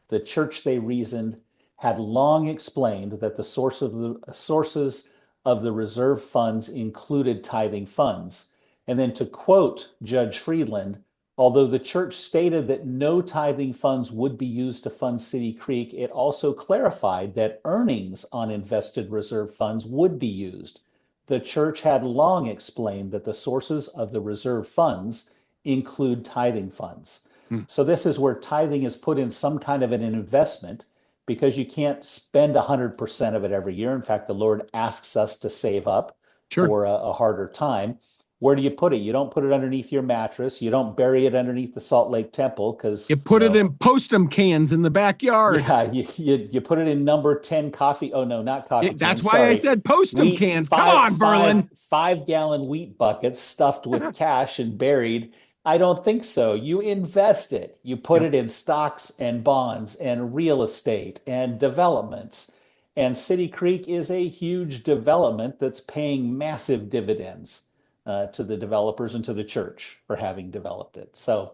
The church, they reasoned, had long explained that the sources of the reserve funds included tithing funds. And then to quote Judge Friedland, although the church stated that no tithing funds would be used to fund City Creek, it also clarified that earnings on invested reserve funds would be used. The church had long explained that the sources of the reserve funds include tithing funds. So this is where tithing is put in some kind of an investment, because you can't spend 100% of it every year. In fact, the Lord asks us to save up Sure. for a harder time. Where do you put it? You don't put it underneath your mattress. You don't bury it underneath the Salt Lake Temple, because You put it in Postum cans in the backyard. yeah, you put it in number 10 coffee. Oh no, not coffee cans. That's why I said Postum cans. Come on, Berlin. 5-gallon wheat buckets stuffed with cash and buried. I don't think so. You invest it. You put it in stocks and bonds and real estate and developments. And City Creek is a huge development that's paying massive dividends to the developers and to the church for having developed it. So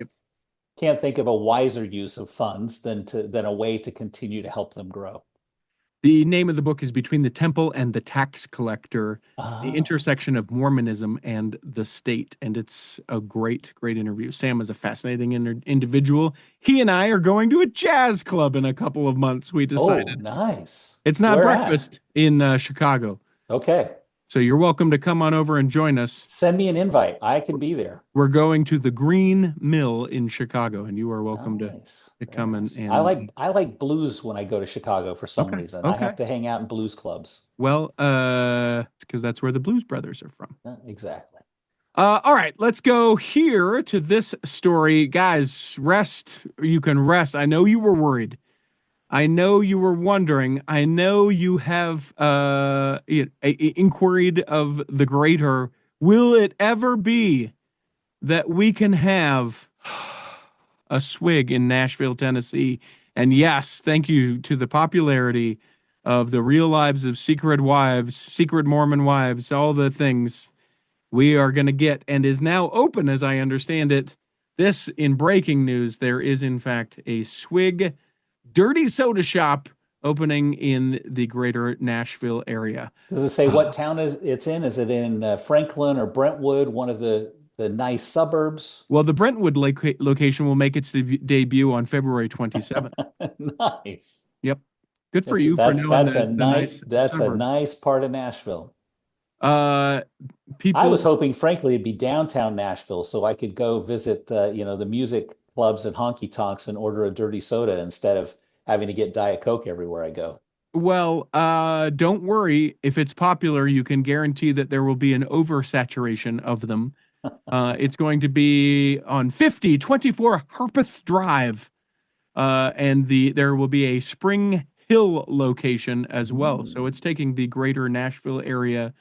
can't think of a wiser use of funds than a way to continue to help them grow. The name of the book is Between the Temple and the Tax Collector, the intersection of Mormonism and the state. And it's a great, great interview. Sam is a fascinating individual. He and I are going to a jazz club in a couple of months, we decided. Oh, nice. It's not Where breakfast at? in Chicago. Okay. So you're welcome to come on over and join us. Send me an invite. I can be there. We're going to the Green Mill in Chicago, and you are welcome Nice. to Very come nice. and I like blues when I go to Chicago for some okay, reason. I okay. have to hang out in blues clubs. Well, because that's where the Blues Brothers are from. Exactly. All right, let's go here to this story. Guys, rest. You can rest. I know you were worried. I know you were wondering. I know you have inquired of the greater. Will it ever be that we can have a swig in Nashville, Tennessee? And yes, thank you to the popularity of the Real Lives of Secret Wives, Secret Mormon Wives, all the things we are going to get, and is now open, as I understand it. This in breaking news, there is in fact a swig dirty soda shop opening in the greater Nashville area. Does it say what town it's in? Is it in Franklin or Brentwood, one of the nice suburbs? Well, the Brentwood location will make its debut on February 27th. Nice. Yep. Good for That's you for that's knowing that's a the nice nice that's a suburbs. nice part of Nashville. Uh, I was people, hoping, frankly, it'd be downtown Nashville so I could go visit, the music clubs and honky tonks and order a dirty soda instead of having to get Diet Coke everywhere I go. well, don't worry. If it's popular, you can guarantee that there will be an oversaturation of them. It's going to be on 5024 Harpeth Drive. And there will be a Spring Hill location as well. So it's taking the greater Nashville area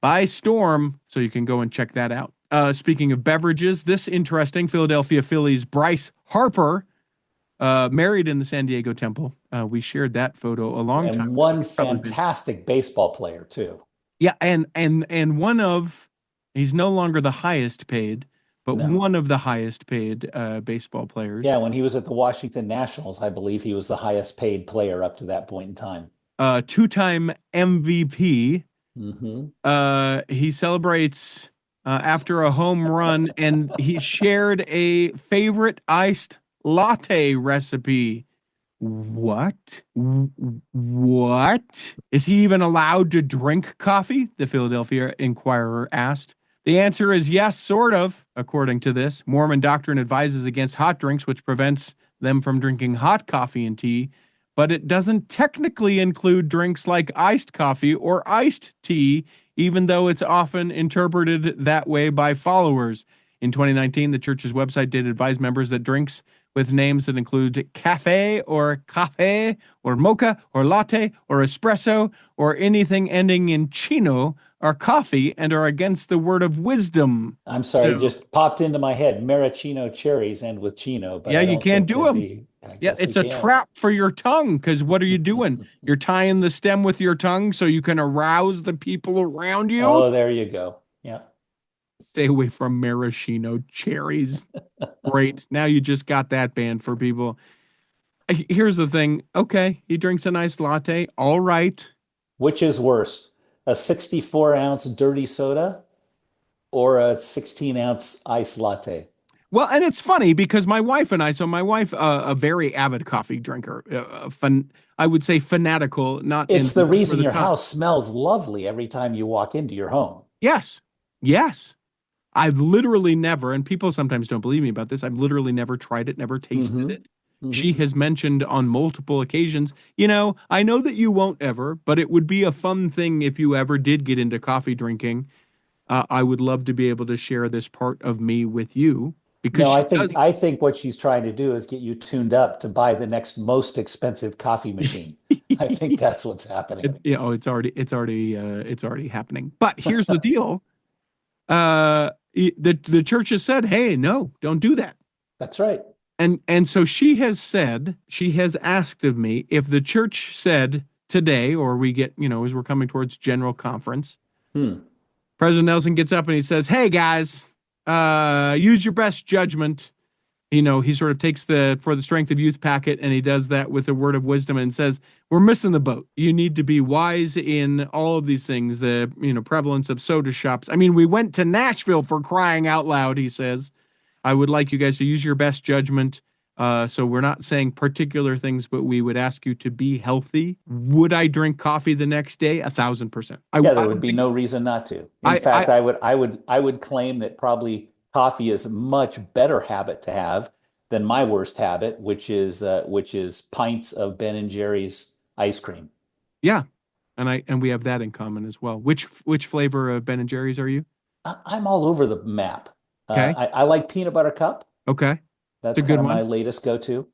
by storm. So you can go and check that out. Speaking of beverages, this interesting Philadelphia Phillies Bryce Harper, married in the San Diego Temple. We shared that photo a long time And ago. one fantastic baseball player too. Yeah, and one of he's no longer the highest paid, but No. one of the highest paid baseball players. Yeah, when he was at the Washington Nationals, I believe he was the highest paid player up to that point in time. Two-time MVP. Hmm. He celebrates after a home run, and he shared a favorite iced latte recipe. What? What? Is he even allowed to drink coffee? The Philadelphia Inquirer asked. The answer is yes, sort of, according to this. Mormon doctrine advises against hot drinks, which prevents them from drinking hot coffee and tea, but it doesn't technically include drinks like iced coffee or iced tea, even though it's often interpreted that way by followers. In 2019, the church's website did advise members that drinks with names that include cafe or mocha or latte or espresso or anything ending in chino are coffee and are against the word of wisdom. I'm sorry, it So, just popped into my head. Maraschino cherries end with chino, but yeah, I you don't can't think do they'd them. be. I Yeah, guess we it's a can't. trap for your tongue because what are you doing? You're tying the stem with your tongue so you can arouse the people around you. Oh, there you go. Yeah. Stay away from maraschino cherries. Great. Now you just got that banned for people. Here's the thing. Okay, he drinks a nice latte. All right. Which is worse, a 64-ounce dirty soda or a 16-ounce ice latte? Well, and it's funny because my wife and I, so my wife, a very avid coffee drinker, I would say fanatical, not in It's the for reason the your cup. house smells lovely every time you walk into your home. Yes. Yes. I've literally never, and people sometimes don't believe me about this, I've literally never tried it, never tasted Hmm. it. Hmm. She has mentioned on multiple occasions, I know that you won't ever, but it would be a fun thing if you ever did get into coffee drinking. I would love to be able to share this part of me with you because No, she I think does. I think what she's trying to do is get you tuned up to buy the next most expensive coffee machine. I think that's what's happening. It's already happening. But here's the deal. The church has said, hey, no, don't do that. That's right. And so she has asked of me if the church said today, or we get, as we're coming towards general conference, Hmm. President Nelson gets up and he says, hey guys, use your best judgment. He sort of takes the For the Strength of Youth packet and he does that with a word of wisdom and says, we're missing the boat. You need to be wise in all of these things, the, prevalence of soda shops. I mean, we went to Nashville for crying out loud, he says. I would like you guys to use your best judgment. So we're not saying particular things, but we would ask you to be healthy. Would I drink coffee the next day? 1,000%. Yeah, there I would don't be think no reason not to. In I fact, I would claim that probably coffee is a much better habit to have than my worst habit, which is pints of Ben and Jerry's ice cream. yeah, and we have that in common as well. Which flavor of Ben and Jerry's are you? I'm all over the map. Okay, I like peanut butter cup. okay, it's That's a kind good of one. my latest go-to.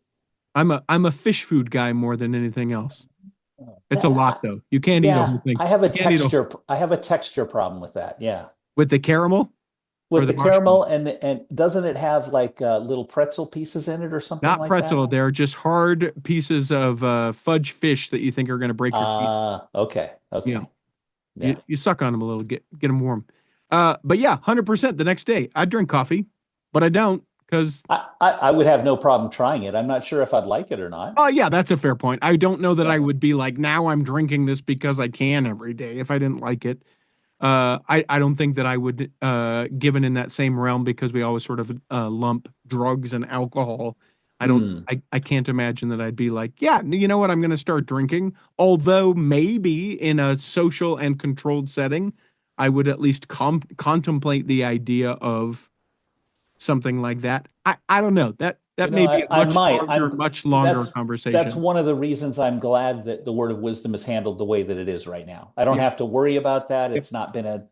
I'm a fish food guy more than anything else. It's a lot Yeah, though. You can't eat a whole yeah, thing. I have a You can't eat a texture. I have a texture problem with that. Yeah, with the caramel or with the the marshmallow. caramel and doesn't it have like little pretzel pieces in it or something Not like that? pretzel. They're just hard pieces of fudge fish that you think are going to break your teeth. Okay, You know, okay, you, yeah. you suck on them a little, get them warm. But yeah, 100% the next day. I drink coffee, but I don't because, I would have no problem trying it. I'm not sure if I'd like it or not. oh yeah, that's a fair point. I don't know that I Yeah. would be like, now I'm drinking this because I can every day if I didn't like it. I don't think that I would, given in that same realm because we always sort of lump drugs and alcohol. Hmm. I can't imagine that I'd be like, yeah, you know what, I'm going to start drinking. Although maybe in a social and controlled setting, I would at least contemplate the idea of something like that. I don't know. That may be a I might. much longer That's conversation. one of the reasons I'm glad that the word of wisdom is handled the way that it is right now. I don't Yeah. have to worry about that. Yep. It's not been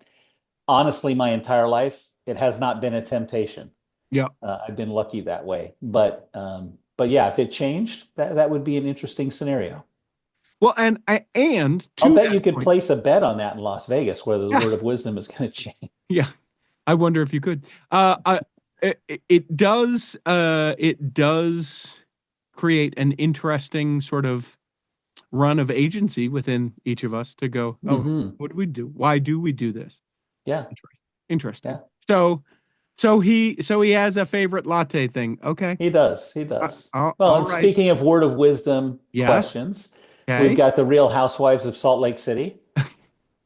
honestly, my entire life, it has not been a temptation. Yeah. I've been lucky that way. But yeah, if it changed, that would be an interesting scenario. Well, and I'll to bet that you could point, place a bet on that in Las Vegas, whether the yeah, word of wisdom is going to change. yeah. I wonder if you could. It does create an interesting sort of run of agency within each of us to go, oh, Hmm. what do we do? Why do we do this? Yeah, Interesting. yeah, So he has a favorite latte thing. Okay. he does. He does. Well, All and right. speaking of word of wisdom Yes. questions, we've Okay. got the Real Housewives of Salt Lake City,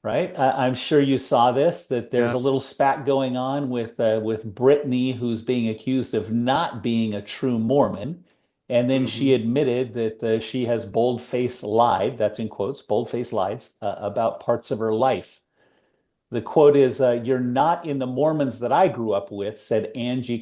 right? I'm sure you saw this, that there's a Yes. little spat going on with Brittany, who's being accused of not being a true Mormon. And then she Mhm. admitted that she has bold-faced lied, that's in quotes, bold-faced lies about parts of her life. The quote is, "You're not in the Mormons that I grew up with," said Angie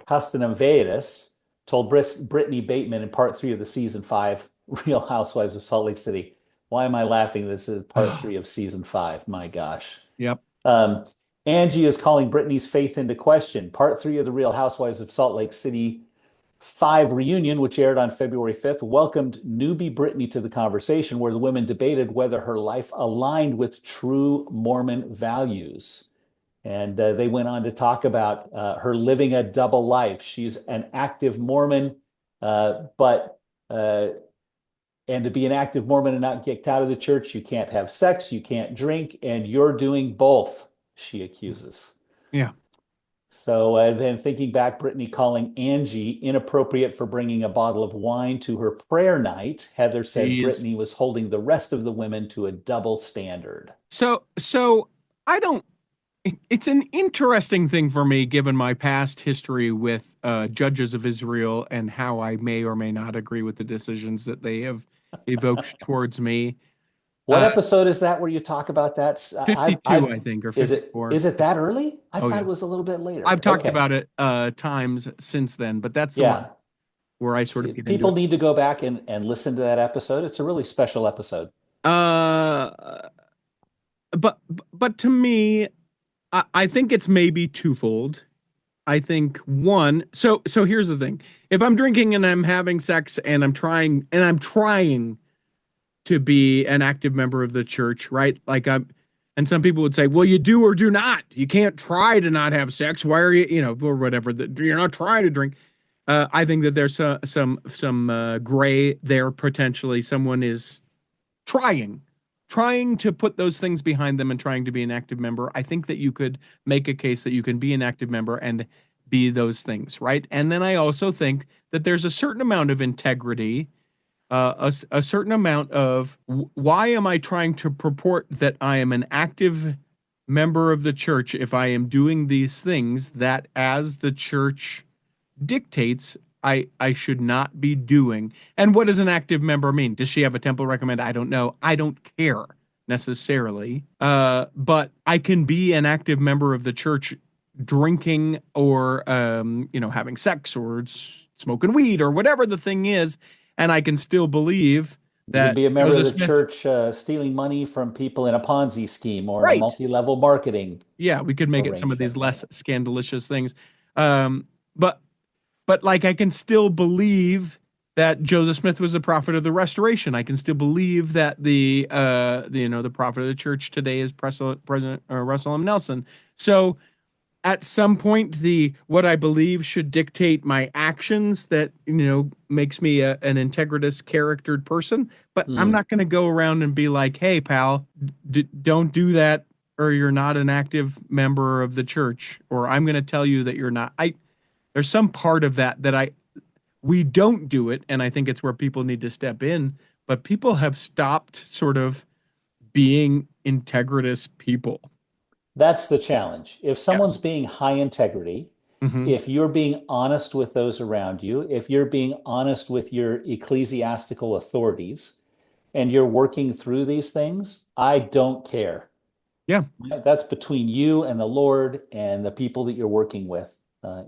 Castaneveras, told Brittany Bateman in part three of the season five Real Housewives of Salt Lake City. Why am I laughing? This is part three of season five. My gosh. Yep. Um, Angie is calling Brittany's faith into question. Part three of the Real Housewives of Salt Lake City 5 reunion, which aired on February 5th, welcomed newbie Brittany to the conversation where the women debated whether her life aligned with true Mormon values. And they went on to talk about her living a double life. She's an active Mormon, but and to be an active Mormon and not kicked out of the church, you can't have sex, you can't drink, and you're doing both, she accuses. Yeah. So then thinking back, Brittany calling Angie inappropriate for bringing a bottle of wine to her prayer night. Heather said Jeez. Brittany was holding the rest of the women to a double standard. So I don't. It's an interesting thing for me, given my past history with judges of Israel and how I may or may not agree with the decisions that they have evoked towards me. What Uh, episode is that where you talk about that? 52, I think, or Is it 54. is it that early? I Oh thought yeah, it was a little bit later. I've talked Okay. about it times since then, but that's the one Yeah. where I sort See, of get into people it. need to go back and listen to that episode. It's a really special episode. Uh, but to me, I think it's maybe twofold. I think one, so here's the thing. If I'm drinking and I'm having sex and I'm trying to be an active member of the church, right? And some people would say, well, you do or do not. You can't try to not have sex. Why are you, or whatever, that you're not trying to drink. I think that there's some gray there potentially. Someone is trying trying to put those things behind them and trying to be an active member. I think that you could make a case that you can be an active member and be those things, right? And then I also think that there's a certain amount of integrity, a certain amount of why am I trying to purport that I am an active member of the church if I am doing these things that, as the church dictates, I should not be doing. And what does an active member mean? Does she have a temple recommend? I don't know. I don't care necessarily. But I can be an active member of the church drinking or having sex or smoking weed or whatever the thing is, and I can still believe You can that be a member of Joseph the Smith. church stealing money from people in a Ponzi scheme or in a Right. multi-level marketing Yeah, we could make it some of these arrangement. Right. less scandalous things. Um, but like I can still believe that Joseph Smith was the prophet of the Restoration. I can still believe that the prophet of the church today is President Russell M. Nelson. So at some point, the what I believe should dictate my actions that makes me an integritous, charactered person. But I'm Hmm. not going to go around and be like, "Hey, pal, don't do that, or you're not an active member of the church," or I'm going to tell you that you're not. There's some part of that we don't do it, and I think it's where people need to step in. But people have stopped sort of being integritous people. That's the challenge. If someone's Yes. being high integrity, Hmm. if you're being honest with those around you, if you're being honest with your ecclesiastical authorities, and you're working through these things, I don't care. Yeah. That's between you and the Lord and the people that you're working with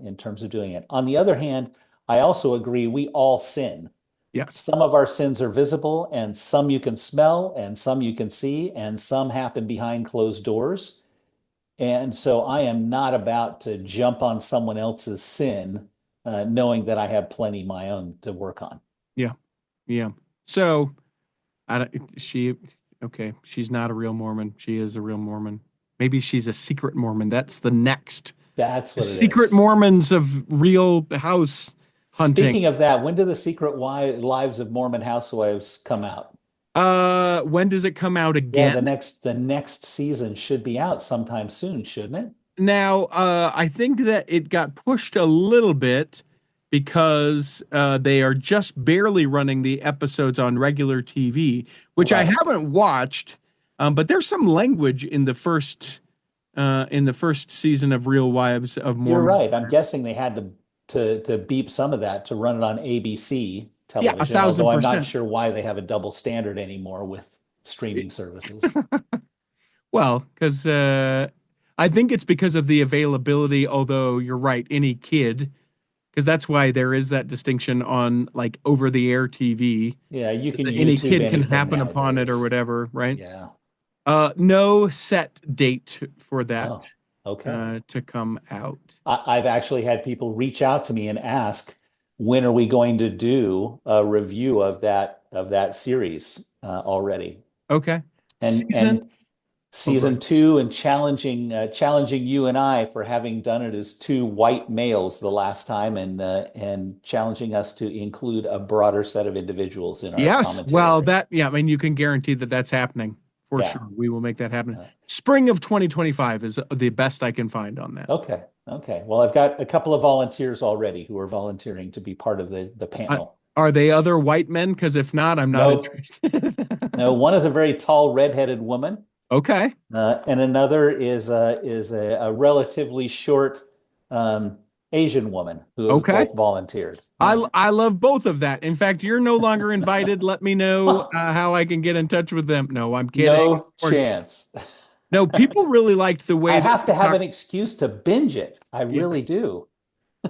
in terms of doing it. On the other hand, I also agree we all sin. Yes. Some of our sins are visible, and some you can smell, and some you can see, and some happen behind closed doors. And so I am not about to jump on someone else's sin, knowing that I have plenty of my own to work on. Yeah. Yeah. So I don't, she okay, she's not a real Mormon. She is a real Mormon. Maybe she's a secret Mormon. That's the next. That's The what it secret is. Mormons of real house hunting. Speaking of that, when do the Secret Lives of Mormon Housewives come out? When does it come out Yeah, again? the next season should be out sometime soon, shouldn't it? Now, I think that it got pushed a little bit because they are just barely running the episodes on regular TV, which I Right. haven't watched. But there's some language in the first season of Real Wives of You're Mormon. right. I'm guessing they had to beep some of that to run it on ABC Yeah, a television, thousand although I'm not percent. sure why they have a double standard anymore with streaming services. Well, because I think it's because of the availability. Although you're right, any kid, because that's why there is that distinction on like over the air TV, Yeah, you is can that any YouTube kid can anything happen upon it or nowadays. whatever, right? Yeah. No set date for that Oh, okay. to come out. I've actually had people reach out to me and ask, when are we going to do a review of that series already? Okay, And season. Oh, go season ahead. two and challenging you and I for having done it as two white males the last time and challenging us to include a broader set of individuals in our Yes. Well, commentary. I mean, you can guarantee that that's happening for Yeah. sure. We will make that happen. Uh, Spring of 2025 is the best I can find on that. okay. Okay. Well, I've got a couple of volunteers already who are volunteering to be part of the Uh, panel. are they other white men? Because if not, I'm not Nope. interested. No, one is a very tall, redheaded woman, Okay. and another is a relatively short Asian woman who have Okay. both volunteered. I Yeah. I love both of that. In fact, you're no longer invited. Let me know how I can get in touch with them. No, I'm kidding. No Of course. chance. No, people really liked the I way that have we to have talked. an excuse to binge it. I Yeah. really do.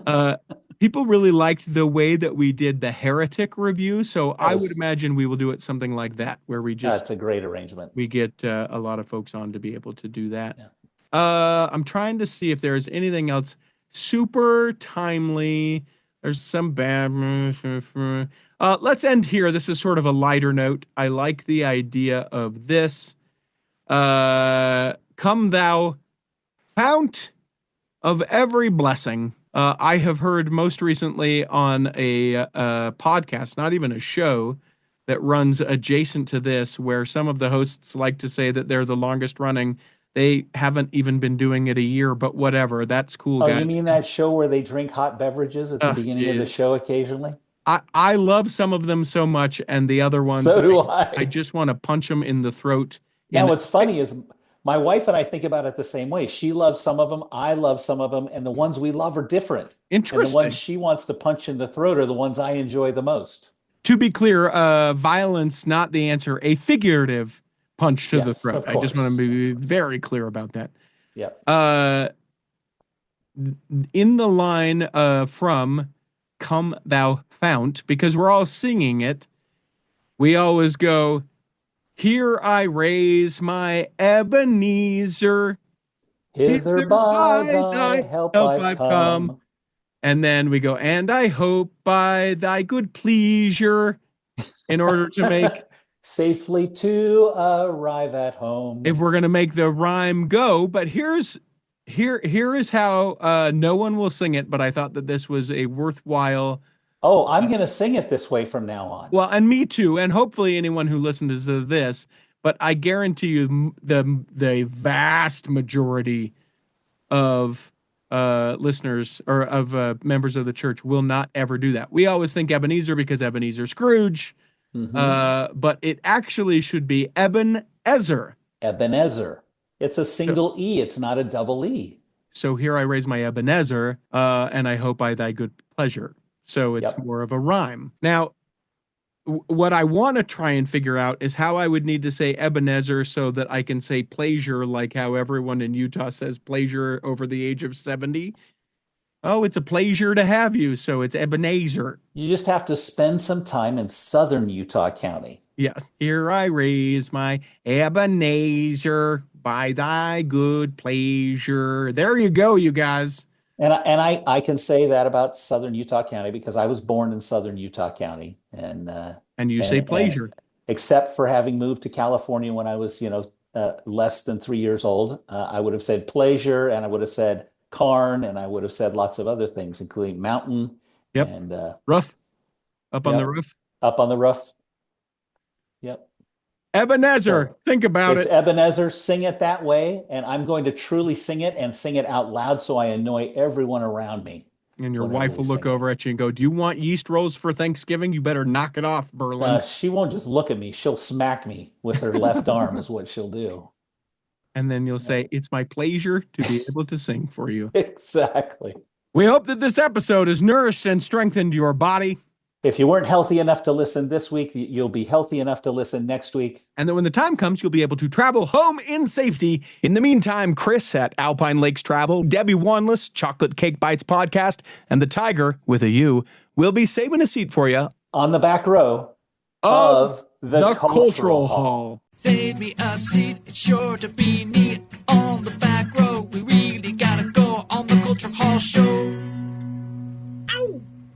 Uh, People really liked the way that we did the Heretic review. So That I would was imagine we will do it something like that, where That's a great arrangement. we get a lot of folks on to be able to do that. Yeah. I'm trying to see if there's anything else super timely. There's some bad. Let's end here. This is sort of a lighter note. I like the idea of this. Come thou fount of every blessing. I have heard most recently on a podcast, not even a show, that runs adjacent to this, where some of the hosts like to say that they're the longest running. They haven't even been doing it a year, but whatever. That's cool, Oh, you guys. mean that show where they drink hot beverages at the Oh, beginning of the jeez. show occasionally? I love some of them so much, and the other ones, So do I I. just want to punch them in the throat. Now, In what's funny is My wife and I think about it the same way. She loves some of them, I love some of them, and the ones we love are different. And the ones Interesting. she wants to punch in the throat are the ones I enjoy the most. To be clear, violence not the answer. A figurative punch to the Yes, throat. of I just want to course. be very clear about that. Yep. In the line from "Come Thou Fount," because we're all singing it, we always go, "Here I raise my Ebenezer, Hither hither by by thy thy help help I've I've come." come. And then we go, "And I hope by thy good pleasure," in order to make, Safely to arrive at if home. we're going to make the rhyme go. But here is how no one will sing it, but I thought that this was a worthwhile. Oh, I'm going to sing it this way from now on. Well, and me too, and hopefully anyone who listens to this. But I guarantee you, the vast majority of listeners or of members of the church will not ever do that. We always think Ebenezer because Ebenezer Scrooge, but it actually should be Ebenezer. Ebenezer. It's a So, single E, it's not a double E. so here I raise my Ebenezer, and I hope by thy good pleasure. So it's Yep. more of a rhyme. Now, what I want to try and figure out is how I would need to say Ebenezer so that I can say pleasure, like how everyone in Utah says pleasure over the age of 70. Oh, it's a pleasure to have you. So it's Ebenezer. You just have to spend some time in southern Utah County. Yes. Here I raise my Ebenezer by thy good pleasure. There you go, you guys. And I can say that about southern Utah County because I was born in southern Utah County. And you say And pleasure. except for having moved to California when I was, less than 3 years old, I would have said pleasure and I would have said carn and I would have said lots of other things, including mountain Yep. and Roof. Up on the yep, roof. up on the roof. Yep. Ebenezer. So Think about it's it. Ebenezer, sing it that way, and I'm going to truly sing it and sing it out loud so I annoy everyone around me And your whenever wife we will look sing it. over at you and go, "Do you want yeast rolls for Thanksgiving? You better knock it off, Berlin." She won't just look at me, she'll smack me with her left arm, is what she'll do. And then you'll say, "It's my pleasure to be able to sing for you." Exactly. We hope that this episode has nourished and strengthened your body, If you weren't healthy enough to listen this week, you'll be healthy enough to listen next week. and that when the time comes, you'll be able to travel home in safety. In the meantime, Chris at Alpine Lakes Travel, Debbie Wanless, Chocolate Cake Bites Podcast, and the Tiger with a U will be saving a seat for you On the back row of of the Cultural Hall. Hall. Save me a seat, it's sure to be